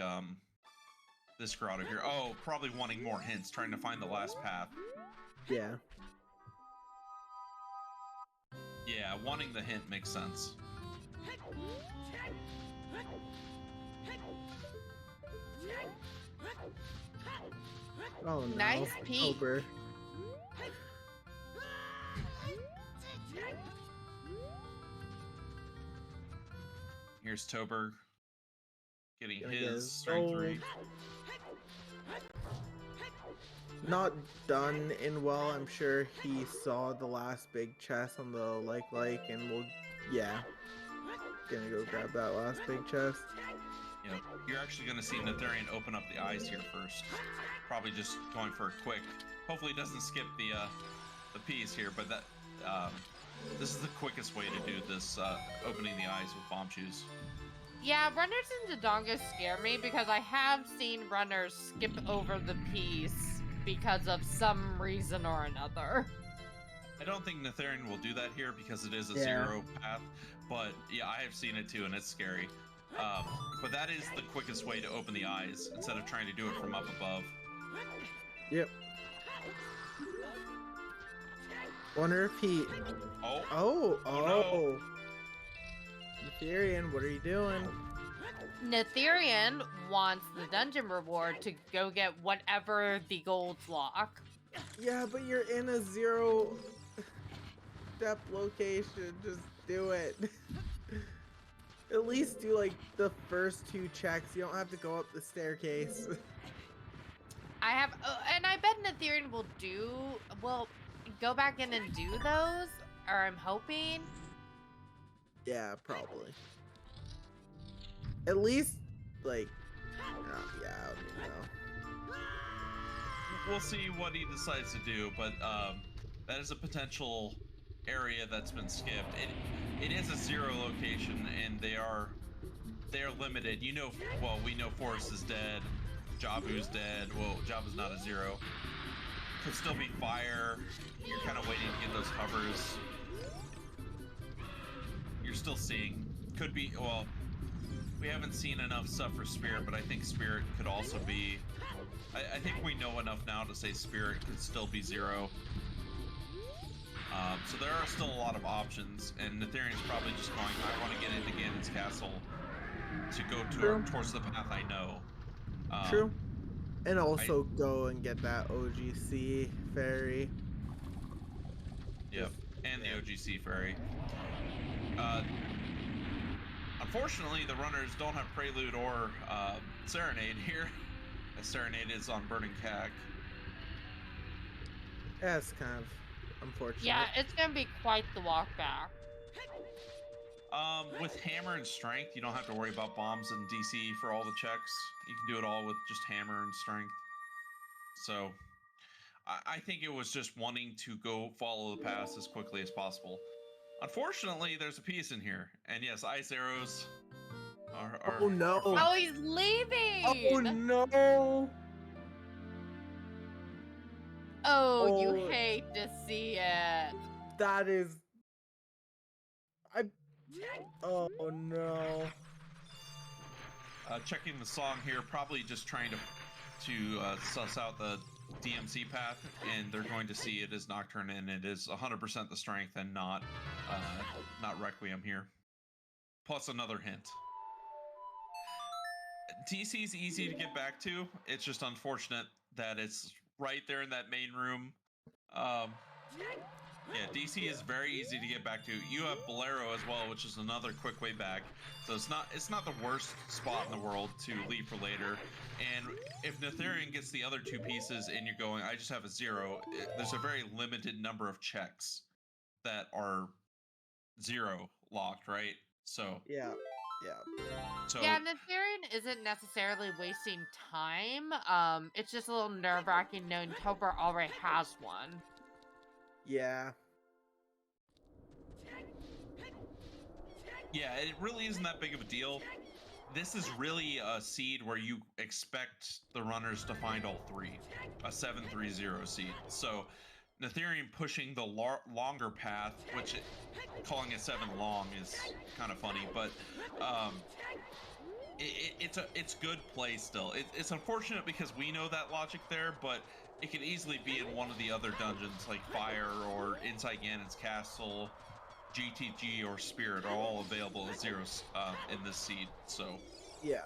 this grotto here. Oh, probably wanting more hints, trying to find the last path. Yeah. Yeah, wanting the hint makes sense. Oh no. Nice peek. Toburr. Here's Toburr getting Gonna get his his strength gold. 3. Not done in well. I'm sure he saw the last big chest on the like, and we'll, yeah. Gonna go grab that last big chest. Yep. You're actually going to see Natheirean open up the eyes here first. Probably just going for a quick. Hopefully, he doesn't skip the piece here, but that this is the quickest way to do this, opening the eyes with bomb shoes. Yeah, runners into Donga scare me because I have seen runners skip over the piece because of some reason or another. I don't think Natheirean will do that here because it is a Yeah. 0 path, but yeah, I have seen it too, and it's scary. But that is the quickest way to open the eyes instead of trying to do it from up above. Yep. Wonder if he. Oh, Oh. Natheirean, what are you doing? Natheirean wants the dungeon reward to go get whatever the golds lock. Yeah, but you're in a 0 step location. Just do it. At least do like the first 2 checks. You don't have to go up the staircase. I have, and I bet Natheirean will go back in and do those, or I'm hoping. Yeah, probably. At least, like, yeah, I don't know. we'll see what he decides to do, but that is a potential area that's been skipped. It is a 0 location, and they are limited. You know, well, we know Forrest is dead, Jabu's dead. Well, Jabu's not a 0. Could still be fire. You're kind of waiting to get those hovers. You're still seeing. Could be, well, we haven't seen enough stuff for Spirit, but I think Spirit could also be. I think we know enough now to say Spirit could still be 0. So there are still a lot of options, and Natheirean's probably just going, I want to get into Ganon's castle to go towards the path I know. True. And also go and get that OGC ferry. Yep, and the OGC ferry. Unfortunately, the runners don't have Prelude or Serenade here. As Serenade is on Burning Cack. That's kind of unfortunate. Yeah, it's gonna be quite the walk back. With Hammer and Strength, you don't have to worry about bombs and DC for all the checks. You can do it all with just Hammer and Strength. So, I think it was just wanting to go follow the pass as quickly as possible. Unfortunately, there's a piece in here. And yes, ice arrows are Oh no! are fun. Oh, he's leaving! Oh no! Oh, you Oh. hate to see it. That is. Oh no! Checking the song here, probably just trying to suss out the DMC path, and they're going to see it as Nocturne, and it is 100% the strength and not Requiem here. Plus another hint. DC's easy to get back to. It's just unfortunate that it's right there in that main room. Yeah, DC is very easy to get back to. You have Bolero as well, which is another quick way back. So it's not the worst spot in the world to leave for later. And if Natheirean gets the other 2 pieces and you're going, I just have a 0, there's a very limited number of checks that are 0 locked, right? So Yeah. so Yeah, Natheirean isn't necessarily wasting time. It's just a little nerve-wracking knowing Toburr already has one. Yeah. yeah, it really isn't that big of a deal. This is really a seed where you expect the runners to find all 3. A 7-3-0 seed. So Natheirean pushing the longer path, which calling it 7 long is kind of funny, but it's good play still. It's unfortunate because we know that logic there, but it could easily be in one of the other dungeons like Fire or inside Ganon's Castle, GTG or Spirit are all available as zeros in this seed. So Yeah.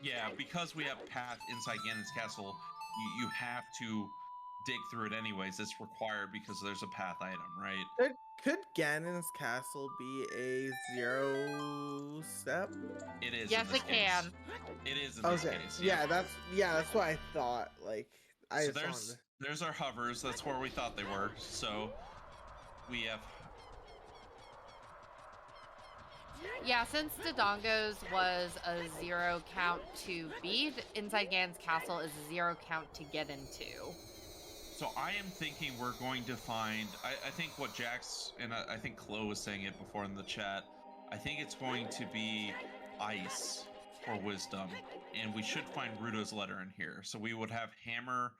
yeah, because we have path inside Ganon's Castle, you have to dig through it anyways. It's required because there's a path item, right? Could Ganon's Castle be a 0 step? It is. Yes, in this it case. can. It is in this Okay. case. Yeah, that's what I thought. Like I So just wanted there's our hovers. That's where we thought they were. So we have. Yeah, since Dodongo's was a 0 count to beat, inside Gan's Castle is a 0 count to get into. So I am thinking we're going to find. I think what Jax and I think Chloe was saying it before in the chat. I think it's going to be ice for wisdom, and we should find Rudo's letter in here. So we would have Hammer,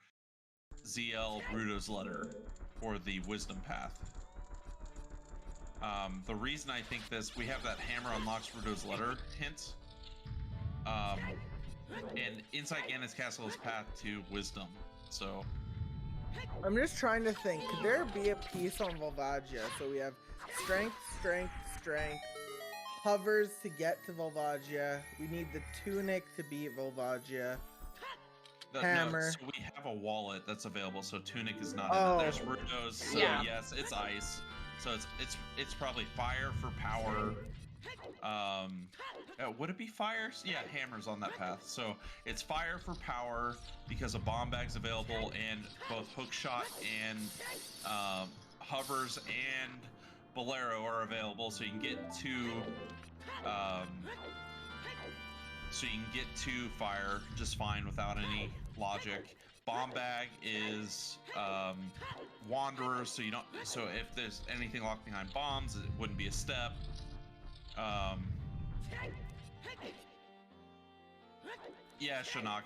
ZL, Rudo's letter for the wisdom path. The reason I think this, we have that Hammer unlocks Rudo's letter hint. And inside Ganon's Castle is path to wisdom. So I'm just trying to think. Could there be a piece on Volvagia? So we have strength, strength, strength. Hovers to get to Volvagia. We need the tunic to beat Volvagia. Hammer. No, so we have a wallet that's available. So tunic is not Oh. in it. There's Rudo's. So Yeah. yes, it's ice. So it's probably fire for power. Would it be fire? Yeah, hammer's on that path. So it's fire for power because a bomb bag's available, and both hookshot and hovers and bolero are available. So you can get to fire just fine without any logic. Bomb bag is wanderers, so you don't. So if there's anything locked behind bombs, it wouldn't be a step. Yeah, Shinnok.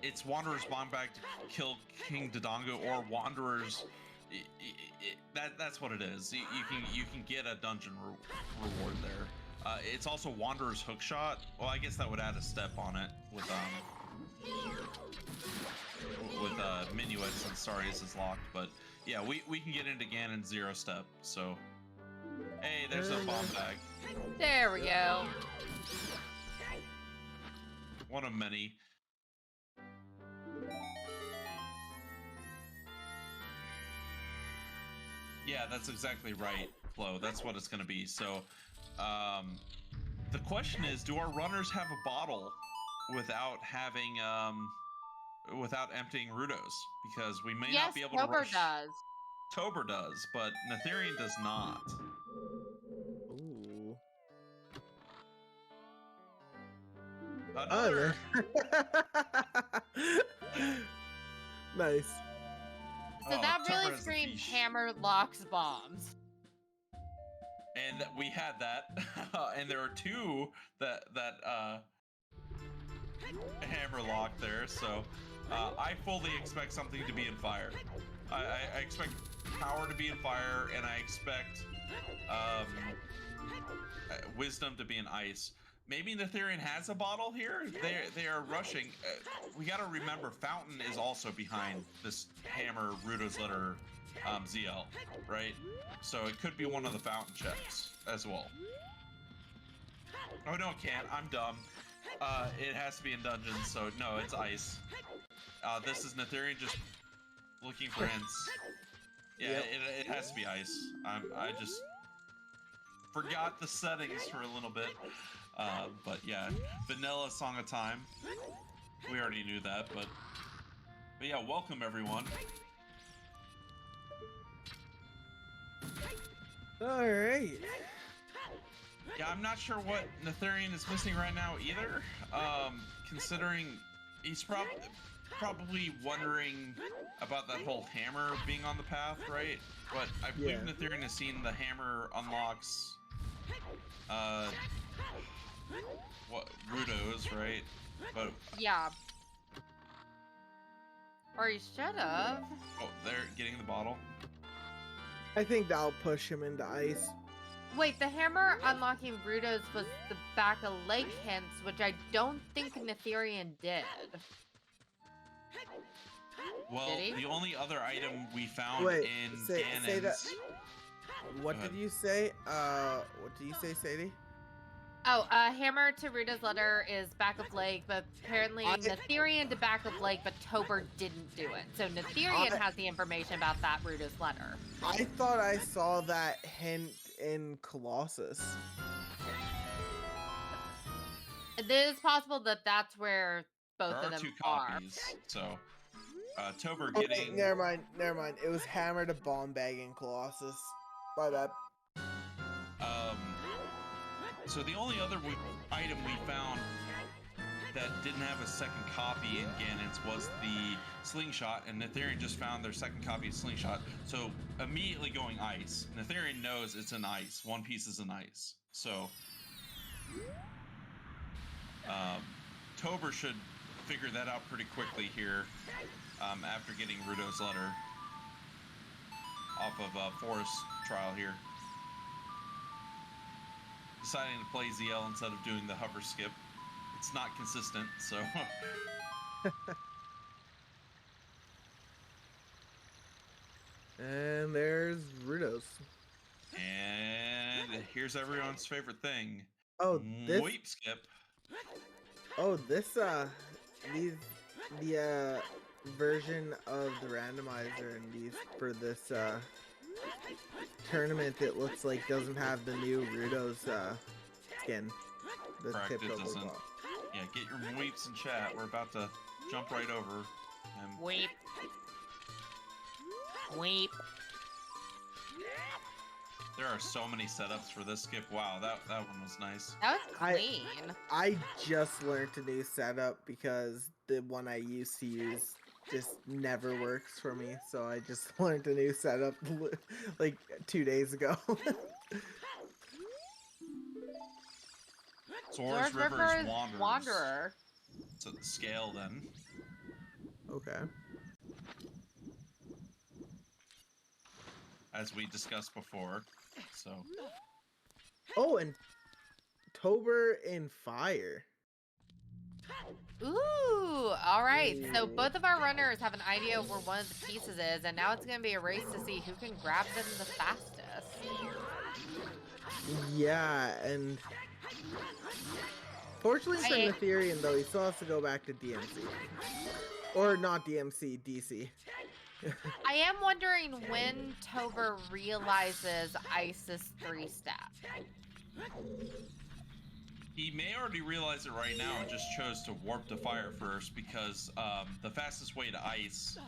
It's wanderers bomb bag to kill King Dodongo, or wanderers. That's what it is. You can get a dungeon reward there. It's also wanderers hookshot. Well, I guess that would add a step on it with Minuet since Sarius is locked, but yeah, we can get into Ganon 0 step. So hey, there's a bomb bag. There we go. One of many. Yeah, that's exactly right, Flo. That's what it's going to be. So the question is, do our runners have a bottle without having without emptying Rudos? Because we may not be able to Toburr rush. does. Toburr does, but Natheirean does not. Ooh. Another. Nice. So Oh, that Toburr really has a screams fish. hammer locks bombs. And we had that, and there are two that hammer lock there. So I fully expect something to be in fire. I expect power to be in fire, and I expect wisdom to be in ice. Maybe Natheirean has a bottle here. They are rushing. We got to remember, Fountain is also behind this hammer Rudo's letter ZL, right? So it could be one of the fountain checks as well. Oh no, it can't. I'm dumb. It has to be in dungeons, so no, it's ice. This is Natheirean just looking for hints. Yeah, Yep. it has to be ice. I just forgot the settings for a little bit. But yeah, vanilla Song of Time. We already knew that, but yeah, welcome everyone. All right. Yeah, I'm not sure what Natheirean is missing right now either. Considering he's probably wondering about that whole hammer being on the path, right? But I believe Yeah. Natheirean has seen the hammer unlocks what Rudo's, right? But Yeah. Or you should have. oh, they're getting the bottle. I think that'll push him into ice. Wait, the hammer unlocking Rudos was the back of leg hints, which I don't think Natheirean did. Well, Did he? the only other item we found Wait, in say that. Ganon's... What Go did ahead. you say? What did you say, Sadie? Oh, hammer to Ruda's letter is back of leg, but apparently Natheirean to back of leg, but toburr didn't do it. So Natheirean has the information about that Ruda's letter. I thought I saw that hint in Colossus. It is possible that that's where both There of are them 2 are. copies, so... toburr Okay, getting... never mind. It was hammer to bomb bag in Colossus. My bad. So the only other item we found that didn't have a second copy in Ganon's was the slingshot, and Natheirean just found their second copy of slingshot, so immediately going ice. Natheirean knows it's an ice. One piece is an ice. So toburr should figure that out pretty quickly here after getting Rudo's letter off of Forest Trial here. Deciding to play ZL instead of doing the hover skip. It's not consistent, so... And there's Rudos. And here's everyone's favorite thing. Oh, this. Weep skip. Oh, this. The version of the randomizer and these for this tournament, it looks like doesn't have the new Rudos skin. The Correct, tip it over doesn't. ball. Yeah, get your weeps in chat. We're about to jump right over him. Weep. Weep. There are so many setups for this skip. Wow, that one was nice. That was clean. I just learned a new setup because the one I used to use just never works for me. So I just learned a new setup like 2 days ago. Zora's River is Wanderers. Wanderer. So the scale then. Okay. As we discussed before. So Oh, and toburr in fire. Ooh, all right. So both of our runners have an idea of where one of the pieces is, and now it's going to be a race to see who can grab them the fastest. Yeah, and fortunately for I- Natheirean, though, he still has to go back to DMC. Or not DMC, DC. I am wondering when toburr realizes Ice is 3-step. he may already realize it right now and just chose to warp to fire first because the fastest way to ice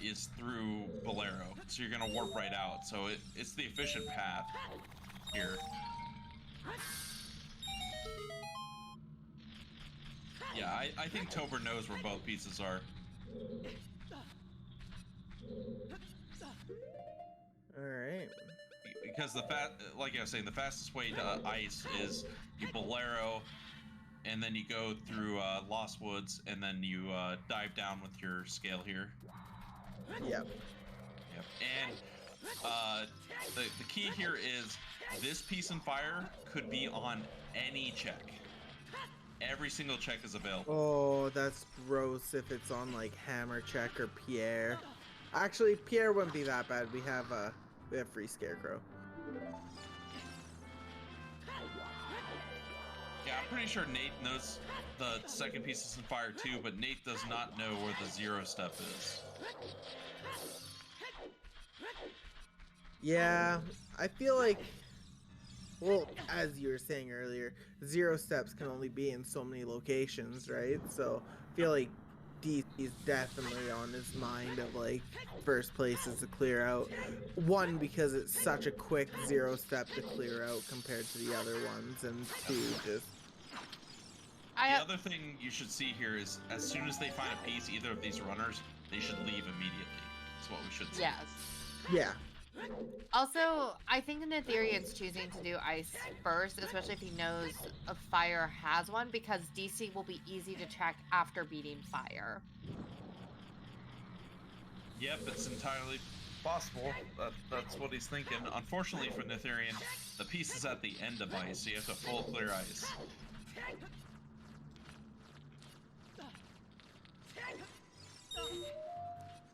is through Bolero. So you're gonna warp right out. So it's the efficient path here. Yeah, I think toburr knows where both pieces are. Alright. Because like I was saying, the fastest way to ice is you Bolero, and then you go through Lost Woods, and then you dive down with your scale here. Yep. Yep. And the key here is this piece in fire could be on any check. Every single check is available. Oh, that's gross if it's on like Hammer Check or Pierre. Actually, Pierre wouldn't be that bad. We have free Scarecrow. Yeah, I'm pretty sure Nate knows the second piece is in fire too, but Nate does not know where the 0-step is. Yeah, I feel like, well, as you were saying earlier, 0-steps can only be in so many locations, right? So I feel like DC's definitely on his mind of like first places to clear out. One, because it's such a quick 0-step to clear out compared to the other ones, and two, just The other thing you should see here is as soon as they find a piece, either of these runners, they should leave immediately. That's what we should see. Yes. yeah. Also, I think Natheirean's choosing to do ice first, especially if he knows a fire has one, because DC will be easy to track after beating fire. Yep, it's entirely possible. That's what he's thinking. Unfortunately for Natheirean, the piece is at the end of ice, so you have to full clear ice.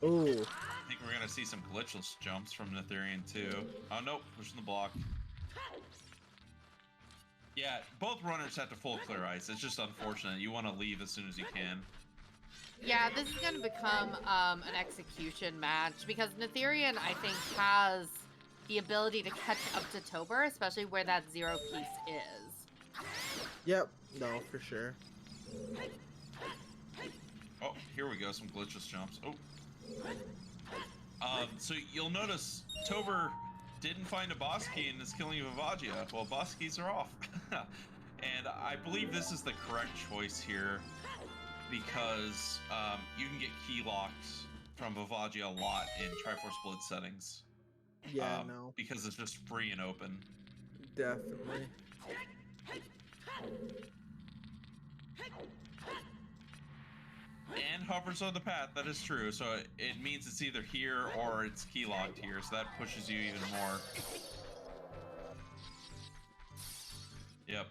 Ooh. I think we're gonna see some glitchless jumps from Natheirean too. Oh nope, pushing the block. Yeah, both runners have to full clear ice. It's just unfortunate. You want to leave as soon as you can. Yeah, this is going to become an execution match because Natheirean, I think, has the ability to catch up to toburr, especially where that 0 piece is. Yep. No, for sure. Oh, here we go. Some glitchless jumps. Oh. So you'll notice toburr didn't find a boss key and is killing Vavagia. Well, boss keys are off. And I believe this is the correct choice here because you can get key locked from Vavagia a lot in Triforce Blitz settings. Yeah, no. Because it's just free and open. Definitely. And hovers on the path, that is true. So it means it's either here or it's key locked here, so that pushes you even more. Yep.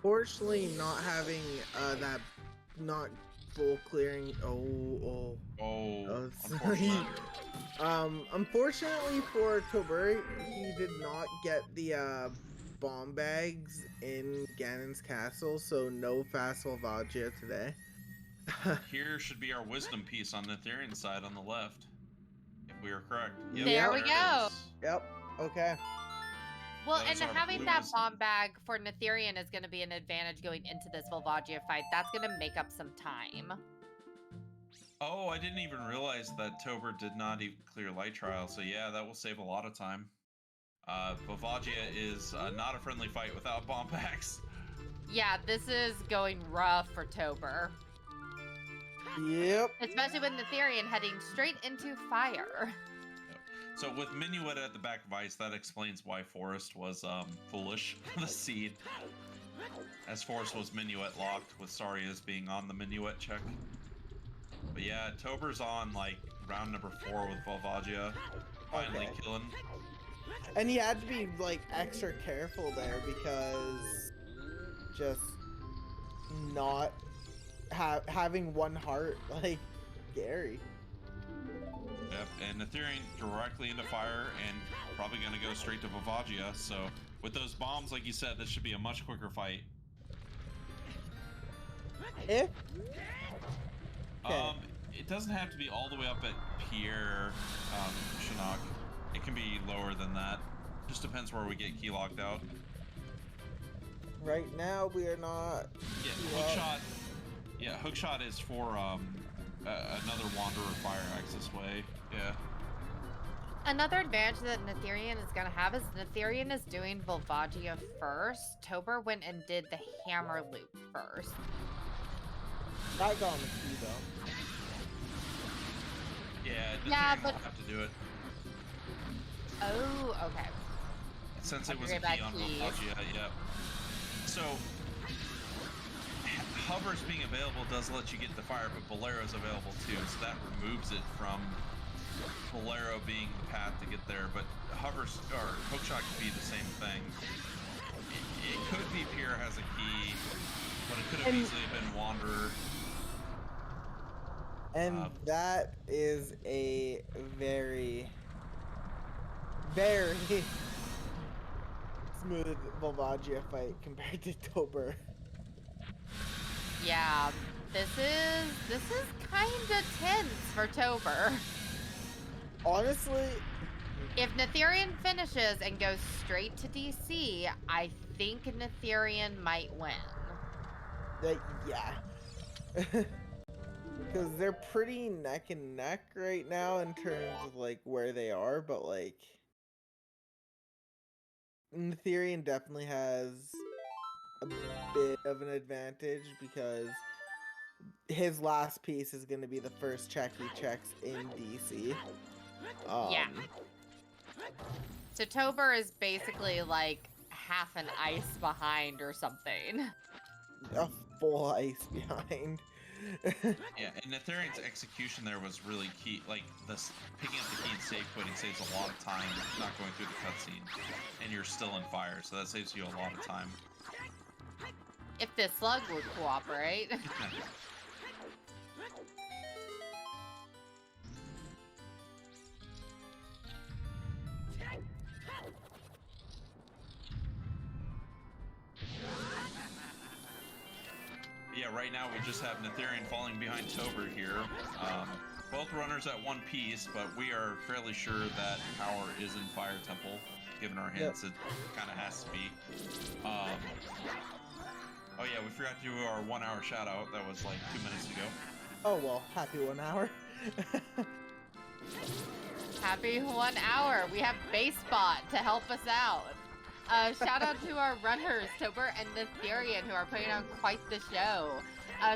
Fortunately, not having that not full clearing. Oh, Unfortunate. unfortunately for toburr, he did not get the bomb bags in Ganon's castle, so no fast Vavagia today. Here should be our wisdom piece on Natheirean's side on the left. If we are correct. Yep, There we it go. is. Yep. Okay. Well, That and is our having blue that wisdom. bomb bag for Natheirean is going to be an advantage going into this Vavagia fight. That's going to make up some time. Oh, I didn't even realize that toburr did not even clear light trial, so yeah, that will save a lot of time. Vavagia is not a friendly fight without bomb packs. Yeah, this is going rough for toburr. Yep. Especially with Natheirean heading straight into fire. So with Minuet at the back of ice, that explains why Forest was foolish for the seed. As Forest was Minuet locked, with Saria's being on the Minuet check. But yeah, toburr's on like round number 4 with Vavagia. Finally Okay. killing. And he had to be like extra careful there because just not having one heart, like Gary. Yep, and Natheirean directly into fire and probably gonna go straight to Vavagia. So with those bombs, like you said, this should be a much quicker fight. If okay. It doesn't have to be all the way up at Pierre, Shinnok. It can be lower than that. Just depends where we get key locked out. Right now we are not. Yeah, Well- hookshot. Yeah, hookshot is for another Wanderer Fire Axe this way. Yeah. Another advantage that Natheirean is going to have is Natheirean is doing Vavagia first. toburr went and did the hammer loop first. That got on the key though. Yeah, Yeah, Natheirean but- will have to do it. Oh, okay. Since it was a Upgrade key by on keys. Vavagia, yep. So, Hover's being available does let you get the fire, but Bolero's available too, so that removes it from Bolero being the path to get there. But Hover's or hookshot could be the same thing. It could be Pierre has a key, but it could have easily been Wanderer. And that is a very, very smooth Vavagia fight compared to toburr. Yeah, this is kind of tense for toburr. Honestly, If Natheirean finishes and goes straight to DC, I think Natheirean might win. yeah. Because they're pretty neck and neck right now in terms of like where they are, but like Natheirean definitely has a bit of an advantage because his last piece is going to be the first check he checks in DC. Yeah. So toburr is basically like half an ice behind or something. A full ice behind. Yeah, and Natheirean's execution there was really key. Like, picking up the key and safe quitting saves a lot of time, not going through the cutscene, and you're still in fire, so that saves you a lot of time. If this slug would cooperate. Yeah, right now we just have Natheirean falling behind toburr here. Both runners at one piece, but we are fairly sure that power is in Fire Temple. Given our hints, it kind of has to be. Oh yeah, we forgot to do our 1 hour shout out. That was like 2 minutes ago. Oh well, happy 1 hour. Happy 1 hour. We have BaseBot to help us out. Shout out to our runners, toburr and Natheirean, who are putting on quite the show.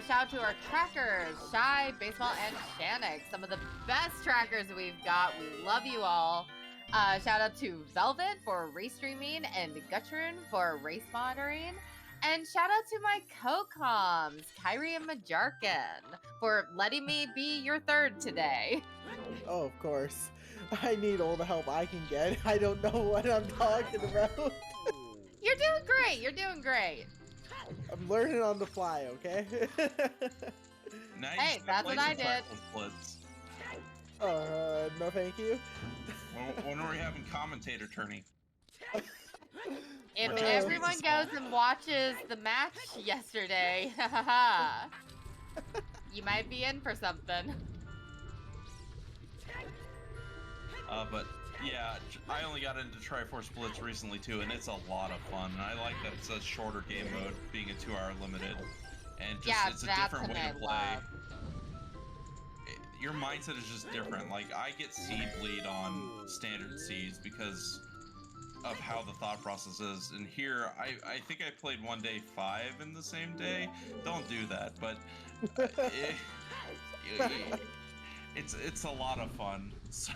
Shout out to our trackers, Shy, Baseball, and Shanix. Some of the best trackers we've got. We love you all. Shout out to Velvet for race streaming and Gutchroon for race monitoring. And shout out to my co-coms, Kyrie and Majarkin, for letting me be your third today. Oh, of course. I need all the help I can get. I don't know what I'm talking about. You're doing great. You're doing great. I'm learning on the fly, okay? Nice. Hey, that's what I did. No thank you. When are we having commentator tourney? If Which everyone is goes and watches the match yesterday, you might be in for something. But yeah, I only got into Triforce Blitz recently too, and it's a lot of fun. And I like that it's a shorter game mode, being a 2 hour limited, and just Yeah, it's a that's different way what to I play. love. Your mindset is just different. Like, I get seed bleed on standard seeds because of how the thought process is. And here, I think I played one day 5 in the same day. Don't do that, but it's a lot of fun. So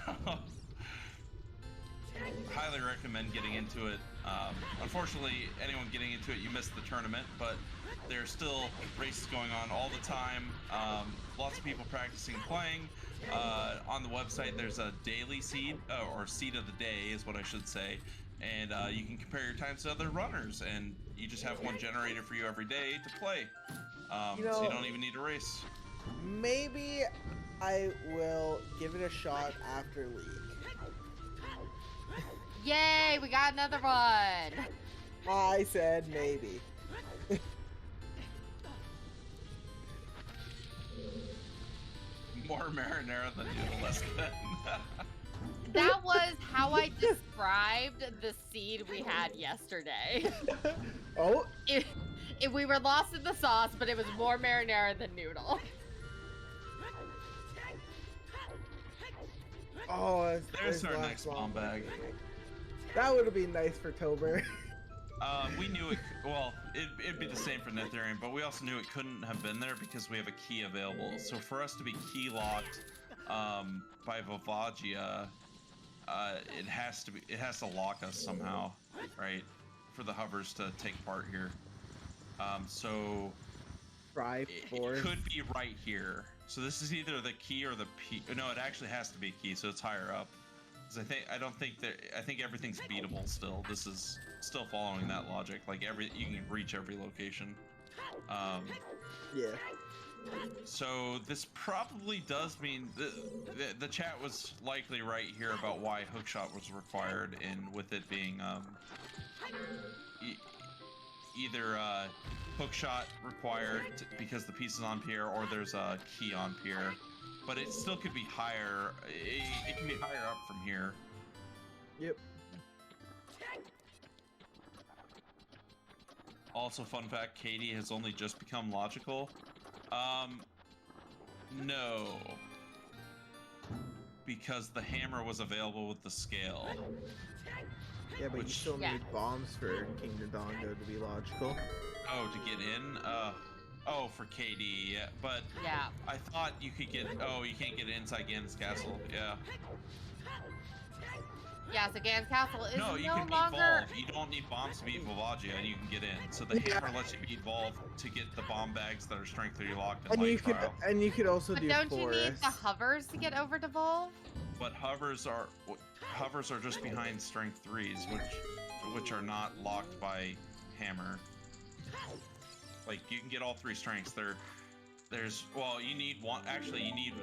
highly recommend getting into it. Unfortunately, anyone getting into it, you missed the tournament, but there's still races going on all the time. Lots of people practicing playing. On the website, there's a daily seed, or seed of the day is what I should say. And you can compare your times to other runners, and you just have one generated for you every day to play. So you don't even need to race. Maybe I will give it a shot after League. Yay, we got another one. I said maybe. More marinara than noodle, less good. That was how I described the seed we had yesterday. Oh, We were lost in the sauce, but it was more marinara than noodle. oh, There's our last next one. bomb bag. That would have been nice for toburr. We knew it. Well, it'd be the same for Natheirean, but we also knew it couldn't have been there because we have a key available. So for us to be key locked by Vivagia, it has to lock us somehow, right? For the hovers to take part here. So it could be right here. So this is either the key or the P. No, it actually has to be a key, so it's higher up. Because I think everything's beatable still. This is still following that logic. Like you can reach every location. Yeah. So this probably does mean the chat was likely right here about why hookshot was required, and with it being either hookshot required because the piece is on pier, or there's a key on pier. But it still could be higher. It can be higher up from here. Yep. Also, fun fact, Katie has only just become logical. No. Because the hammer was available with the scale. Yeah, but you still need bombs for Kingdom Dongo to be logical. Oh, to get in? Oh, for KD, yeah. But Yeah. I thought you could get... Oh, you can't get inside Ganon's castle. Yeah. Yeah, so Gan's Castle is No, you no can beat longer. Volv. You don't need bombs to beat Volvagia, and you can get in. So the hammer lets you beat Volv to get the bomb bags that are strength 3 locked in And light trial. you could also But do don't you need the forest. hovers to get over to Volv? But hovers are just behind strength 3s, which are not locked by hammer. Like you can get all 3 strengths. Well, you need one. Actually, you need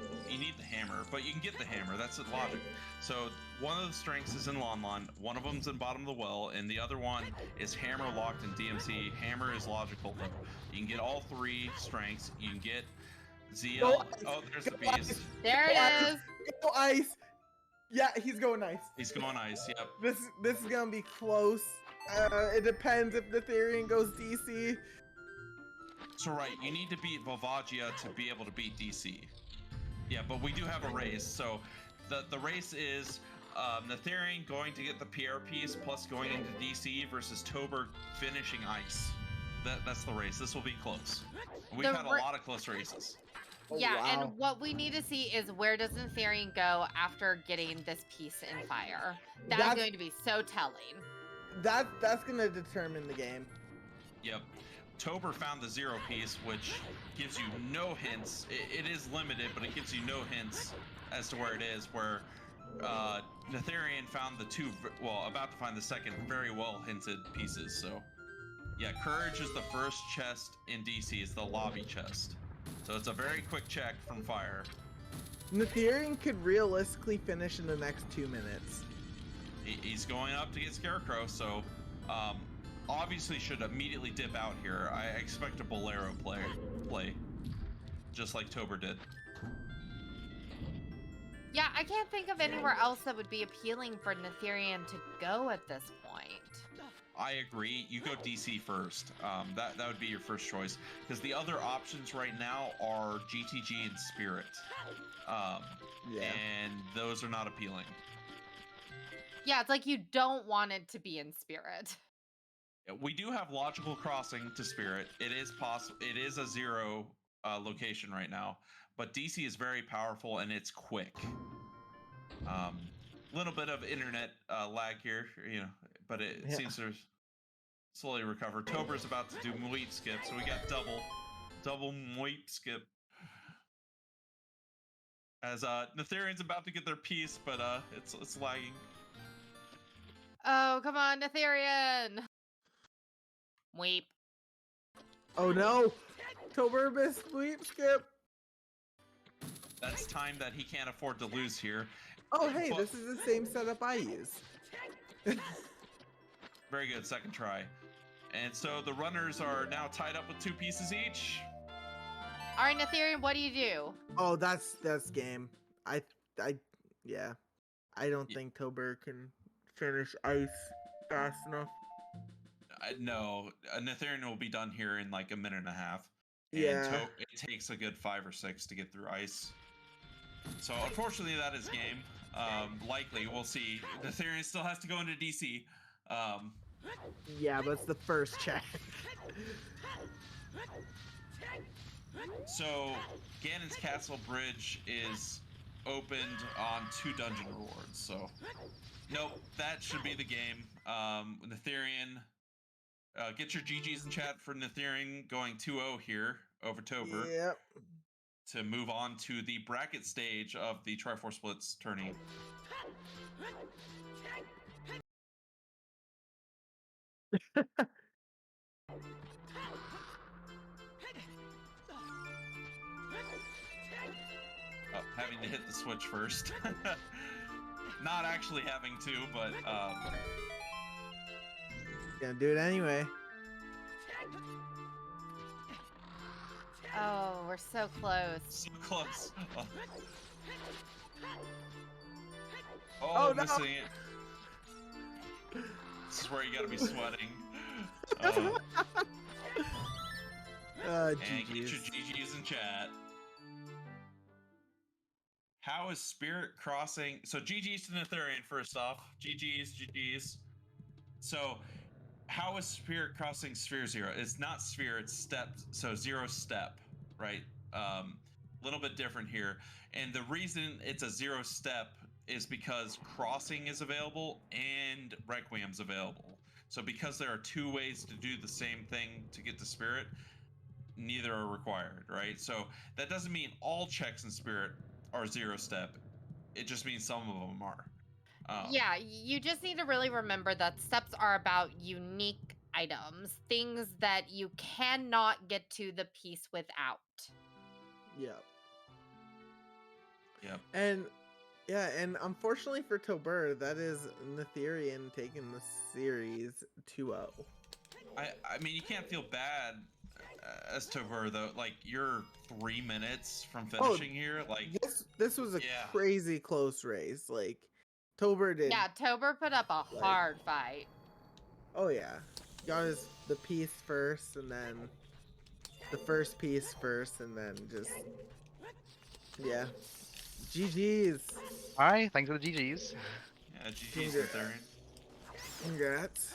the hammer, but you can get the hammer. That's the logic. So one of the strengths is in Lon Lon, one of them's in bottom of the well, and the other one is hammer locked in DMC. Hammer is logical limp. You can get all 3 strengths. You can get ZL. Oh, there's the beast. There it is. Go ice. Yeah, he's going ice. He's going ice. Yep. This is gonna be close. It depends if Natheirean goes DC. So right, you need to beat Volvagia to be able to beat DC. Yeah, but we do have a race. So the race is Natheirean going to get the PR piece plus going into DC versus toburr finishing ice. That's the race. This will be close. We've had a lot of close races. Yeah, wow. and what we need to see is where does Natheirean go after getting this piece in fire. That's going to be so telling. That's gonna determine the game. Yep. toburr found the 0 piece, which gives you no hints. It is limited, but it gives you no hints as to where it is. Where Natheirean found the 2, well, about to find the 2nd, very well hinted pieces. So, yeah, Courage is the first chest in DC. It's the lobby chest. So it's a very quick check from Fire. Natheirean could realistically finish in the next 2 minutes. He's going up to get Scarecrow, so obviously should immediately dip out here. I expect a Bolero play, just like toburr did. Yeah, I can't think of anywhere else that would be appealing for Natheirean to go at this point. I agree. You go DC first. That would be your first choice, because the other options right now are GTG and Spirit. And those are not appealing. Yeah, it's like you don't want it to be in Spirit. We do have Logical Crossing to Spirit. It is possible. It is a 0 location right now, but DC is very powerful and it's quick. Little bit of internet lag here, but it seems to slowly recover. toburr's about to do Mweep skip, so we got double Mweep skip. As Natheirean's about to get their piece, but it's lagging. Oh, come on, Natheirean! Weep. Oh no! toburr missed sweep skip! That's time that he can't afford to lose here. Oh hey, this is the same setup I use. Very good, 2nd try. And so the runners are now tied up with 2 pieces each. All right, Natheirean, what do you do? Oh, that's game. Yeah. I don't think toburr can finish ice fast enough. No, Natheirean will be done here in like a minute and a half. And Yeah. it takes a good 5 or 6 to get through ice. So unfortunately, that is game. Likely, we'll see. Natheirean still has to go into DC. Yeah, but it's the first check. So Ganon's Castle Bridge is opened on 2 dungeon rewards. So nope, that should be the game. Natheirean, get your GGs in chat for Natheirean going 2-0 here over toburr. Yep. To move on to the bracket stage of the Triforce Blitz tourney. Having to hit the switch first. Not actually having to, but Gonna do it anyway. Oh, we're so close. so close. Oh, no. Missing it. This is where you gotta be sweating. And get your GG's. GGs in chat. How is Spirit Crossing? So GG's to Natheirean first off. GG's. So how is Spirit Crossing Sphere 0? It's not sphere, it's step. So 0 step, right? Little bit different here. And the reason it's a 0 step is because Crossing is available and Requiem's available. So because there are two ways to do the same thing to get to Spirit, neither are required, right? So that doesn't mean all checks in Spirit are 0-step. It just means some of them are. Yeah, you just need to really remember that steps are about unique items, things that you cannot get to the piece without. Yep. Yep. And yeah, and unfortunately for toburr, that is Natheirean taking the series 2-0. I mean, you can't feel bad as toburr though. Like you're 3 minutes from finishing here. Like this was a yeah. crazy close race. Like toburr did. Yeah, toburr put up a Like- hard fight. Oh yeah, got the piece first, and then the first piece first, and then just yeah. GG's. Alright, thanks for the GG's. Yeah, GG's Natheirean. Congrats.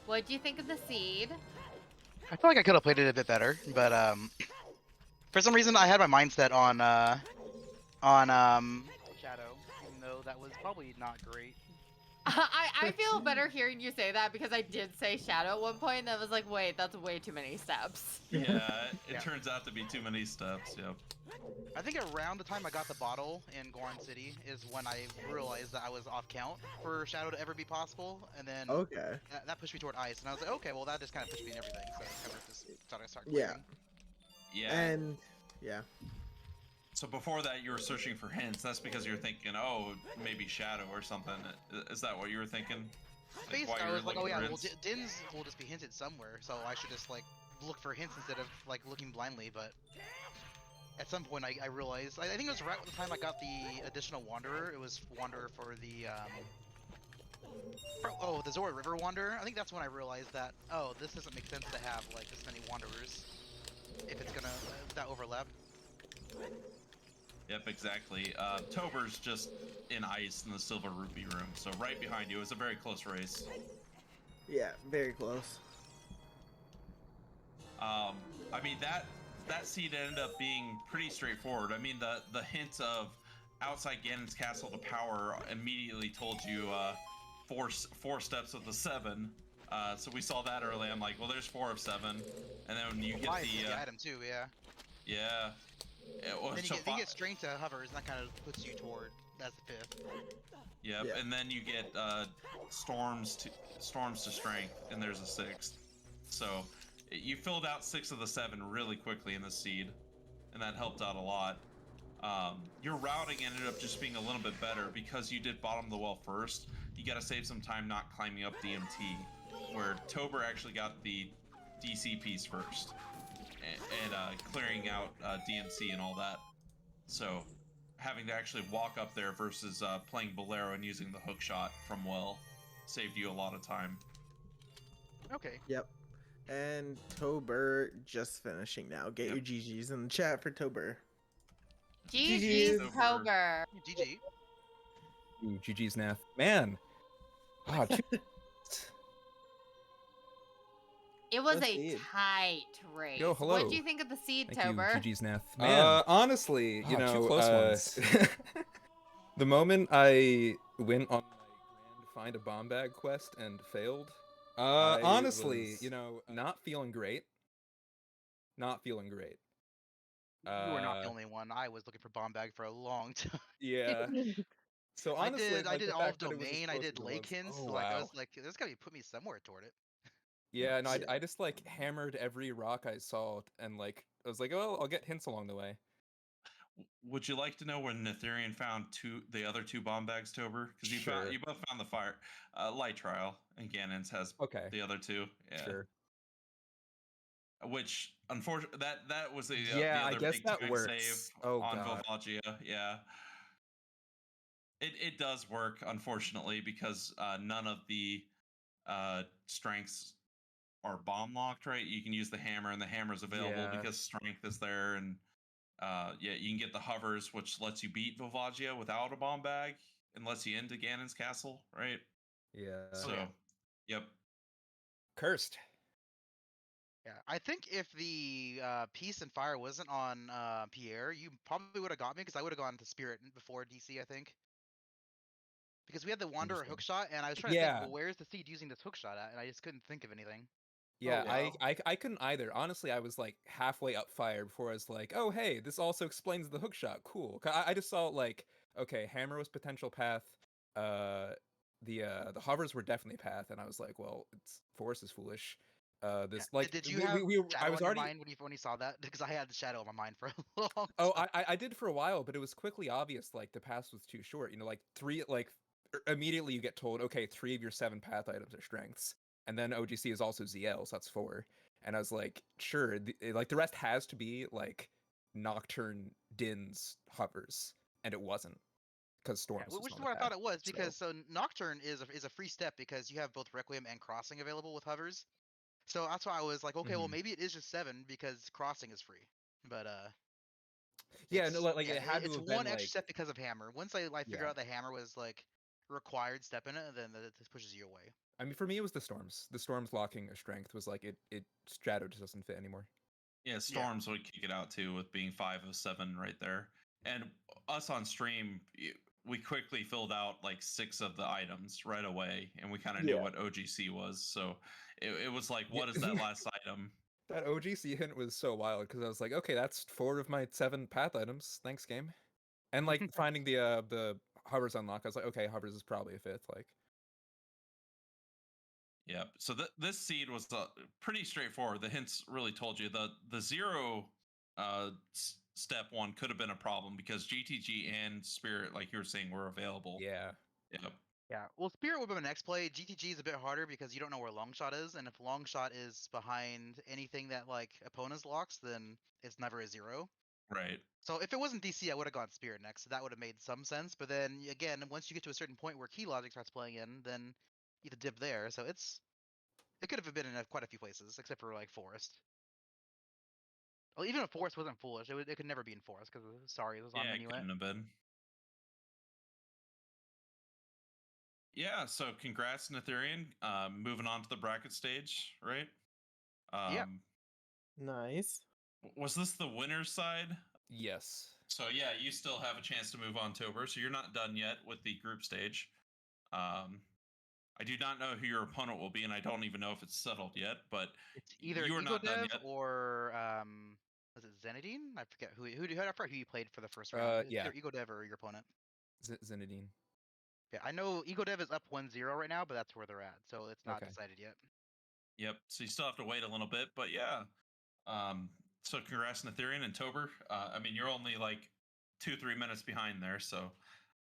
What'd you think of the seed? I feel like I could have played it a bit better, but for some reason I had my mindset on Shadow, even though that was probably not great. I feel better hearing you say that because I did say Shadow at one point and I was like, wait, that's way too many steps. Yeah, it Yeah. turns out to be too many steps. Yep. I think around the time I got the bottle in Goron City is when I realized that I was off count for Shadow to ever be possible, and then Okay. that pushed me toward Ice, and I was like, okay, well that just kind of pushed me in everything, so I kind of just started Yeah. clearing. Yeah. And yeah. So before that, you were searching for hints. That's because you're thinking, oh, maybe Shadow or something. Is that what you were thinking? Basically, why you I were was like, oh looking yeah, for well hints? Dins will just be hinted somewhere, so I should just like look for hints instead of like looking blindly, but at some point I realized, I think it was right at the time I got the additional Wanderer. It was Wanderer for the the Zora River Wanderer. I think that's when I realized that, oh, this doesn't make sense to have like this many Wanderers if it's gonna that overlap. Yep, exactly. Toburr's just in Ice in the Silver Rupee room, so right behind you. It was a very close race. Yeah, very close. I mean that seed ended up being pretty straightforward. I mean the hint of outside Ganon's castle to power immediately told you four steps of the 7. So we saw that early. I'm like, well, there's 4 of 7, and then when you get Life, the the item too, yeah. yeah, it was Then you get strength to hovers, and that kind of puts you toward that's the 5th. Yep, Yeah. and then you get storms to strength, and there's a 6th. So you filled out 6 of the 7 really quickly in the seed, and that helped out a lot. Your routing ended up just being a little bit better because you did bottom of the well first. You got to save some time not climbing up DMT, where toburr actually got the DC piece first, and clearing out DMC and all that. So having to actually walk up there versus playing Bolero and using the hook shot from well saved you a lot of time. Okay. Yep. And toburr just finishing now. Get Yep. your GG's in the chat for toburr. GG's GG's. toburr. GG. Ooh, GG's Nath. Man. Ah, It was The a seed. tight race. Yo, hello. What do you think of the seed, thank you, toburr? GG's Nath. Man. Honestly, you Ah, know, two close ones. the moment I went on my grand find a bomb bag quest and failed, I honestly, was you know, not feeling great. Not feeling great. You were not the only one. I was looking for bomb bag for a long time. Yeah. So honestly, I did the all of fact that it was as domain. I close did as it was- Lakins. Oh, Like I wow. was like, this gotta be put me somewhere toward it. Yeah, no, Yeah. I just like hammered every rock I saw, and like I was like, oh, I'll get hints along the way. Would you like to know when Natheirean found the other 2 bomb bags, toburr? Because Sure. you both found the fire light trial, and Ganon's has Okay. the other 2. Yeah. Sure. Which unfortunately that was the Yeah, I other guess big that time works. save Oh, on God. Volvagia. Yeah. It does work, unfortunately, because none of the strengths are bomb locked, right? You can use the hammer, and the hammer's available Yeah. because strength is there, and yeah, you can get the hovers, which lets you beat Volvagia without a bomb bag, and lets you into Ganon's castle, right? Yeah. So, yeah. yep. Cursed. Yeah, I think if the Peace and Fire wasn't on Pierre, you probably would have got me because I would have gone to Spirit before DC, I think. Because we had the Wanderer Interesting. hookshot, and I was trying to think, Yeah. well, where's the seed using this hookshot at? And I just couldn't think of anything. Yeah, wow. I couldn't either. Honestly, I was like halfway up fire before I was like, oh hey, this also explains the hookshot. Cool. 'Cause I just saw like, okay, hammer was potential path. The hovers were definitely path, and I was like, well, it's force is foolish. This like Did you have I shadow was on your already. mind when you saw that? Because I had the shadow on my mind for a long Oh, time. I did for a while, but it was quickly obvious like the path was too short. You know, like immediately you get told, okay, 3 of your 7 path items are strengths, and then OGC is also ZL, so that's 4. And I was like, sure, like the rest has to be like Nocturne, Din's, hovers, and it wasn't because Storm was Which just is not what a I thought path. it was, So because so Nocturne is a free step because you have both Requiem and Crossing available with hovers. So that's why I was like, okay, well maybe it is just 7 because Crossing is free. But yeah, no, like it had to it's have one been extra like step because of Hammer. Once I figured yeah. out the Hammer was like required step in it, then this pushes you away. I mean, for me, it was the storms. The storms locking a strength was like it Strato just doesn't fit anymore. Yeah, Storms would kick it out too with being 5 of 7 right there. And us on stream, we quickly filled out like 6 of the items right away, and we kind of knew what OGC was. So it was like, what is that last item? That OGC hint was so wild because I was like, okay, that's 4 of my 7 path items. Thanks, game. And like finding the hovers unlock, I was like, okay, hovers is probably a 5th. Like, yeah. So this seed was pretty straightforward. The hints really told you the 0 step 1 could have been a problem because GTG and Spirit, like you were saying, were available. yeah. Yep. Yeah, well, Spirit would be my next play. GTG is a bit harder because you don't know where Longshot is, and if Longshot is behind anything that like opponents locks, then it's never a 0. Right. So if it wasn't DC, I would have gone Spirit next. So that would have made some sense. But then again, once you get to a certain point where key logic starts playing in, then you have to dip there. So it could have been in quite a few places, except for like Forest. Well, even if Forest wasn't foolish, it could never be in Forest because sorry, it was on Yeah, it Minuet. couldn't have been. Yeah, so congrats, Natheirean. Moving on to the bracket stage, right? Yeah. Nice. Was this the winner's side? Yes. So yeah, you still have a chance to move on, Toburr. So you're not done yet with the group stage. I do not know who your opponent will be, and I don't even know if it's settled yet. But It's either you are not done EgoDev yet. or was it Zenadine? I forget who I forgot who you played for the first round. It's Yeah. either EgoDev or your opponent. Zenadine. Yeah, I know EgoDev is up 1-0 right now, but that's where they're at, so it's not Okay. decided yet. Yep. So you still have to wait a little bit, but yeah. So congrats, Natheirean and Toburr. I mean, you're only like 2-3 minutes behind there, so.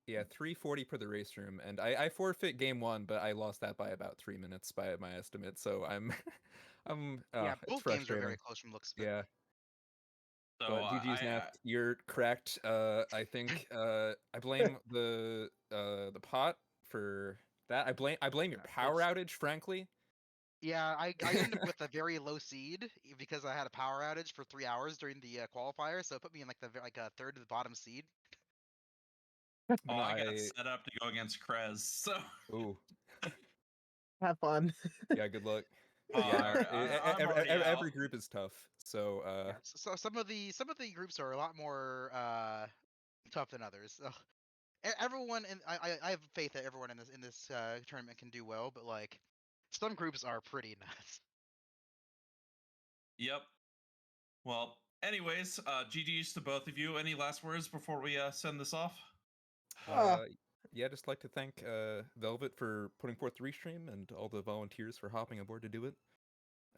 Yeah, 340 per the race room, and I forfeit game 1, but I lost that by about 3 minutes by my estimate. So I'm Yeah, it's both games are frustrating. very close from looks. But Yeah. So But GG's Nath, you're correct. I think I blame the pot for that. I blame your power outage, frankly. Yeah, I ended up with a very low seed because I had a power outage for 3 hours during the qualifier, so it put me in like a third of the bottom seed. I got set up to go against Krez, so. Ooh. Have fun. Yeah, good luck. Yeah, every group is tough. So yeah, so some of the groups are a lot more tough than others. So, everyone, and I have faith that everyone in this tournament can do well, but like some groups are pretty nuts. Yep. Well, anyways, GG's to both of you. Any last words before we send this off? Yeah, just like to thank Velvet for putting forth the restream and all the volunteers for hopping aboard to do it.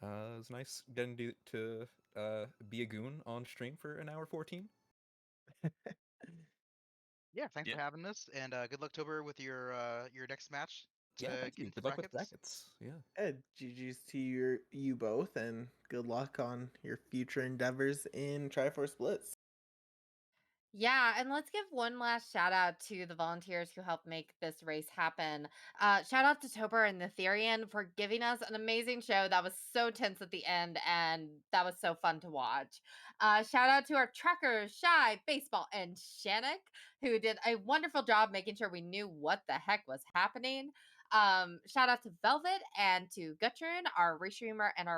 It was nice getting to be a goon on stream for an hour 14. Yeah, thanks for having us, and good luck, Toburr, with your next match. Yeah, thank you. Good luck with brackets. Yeah. GG's to you both, and good luck on your future endeavors in Triforce Blitz. Yeah, and let's give one last shout out to the volunteers who helped make this race happen. Shout out to Toburr and Natheirean for giving us an amazing show that was so tense at the end, and that was so fun to watch. Shout out to our trackers, Shy, Baseball, and Shannick, who did a wonderful job making sure we knew what the heck was happening. Shout out to Velvet and to Gutrin, our race streamer and our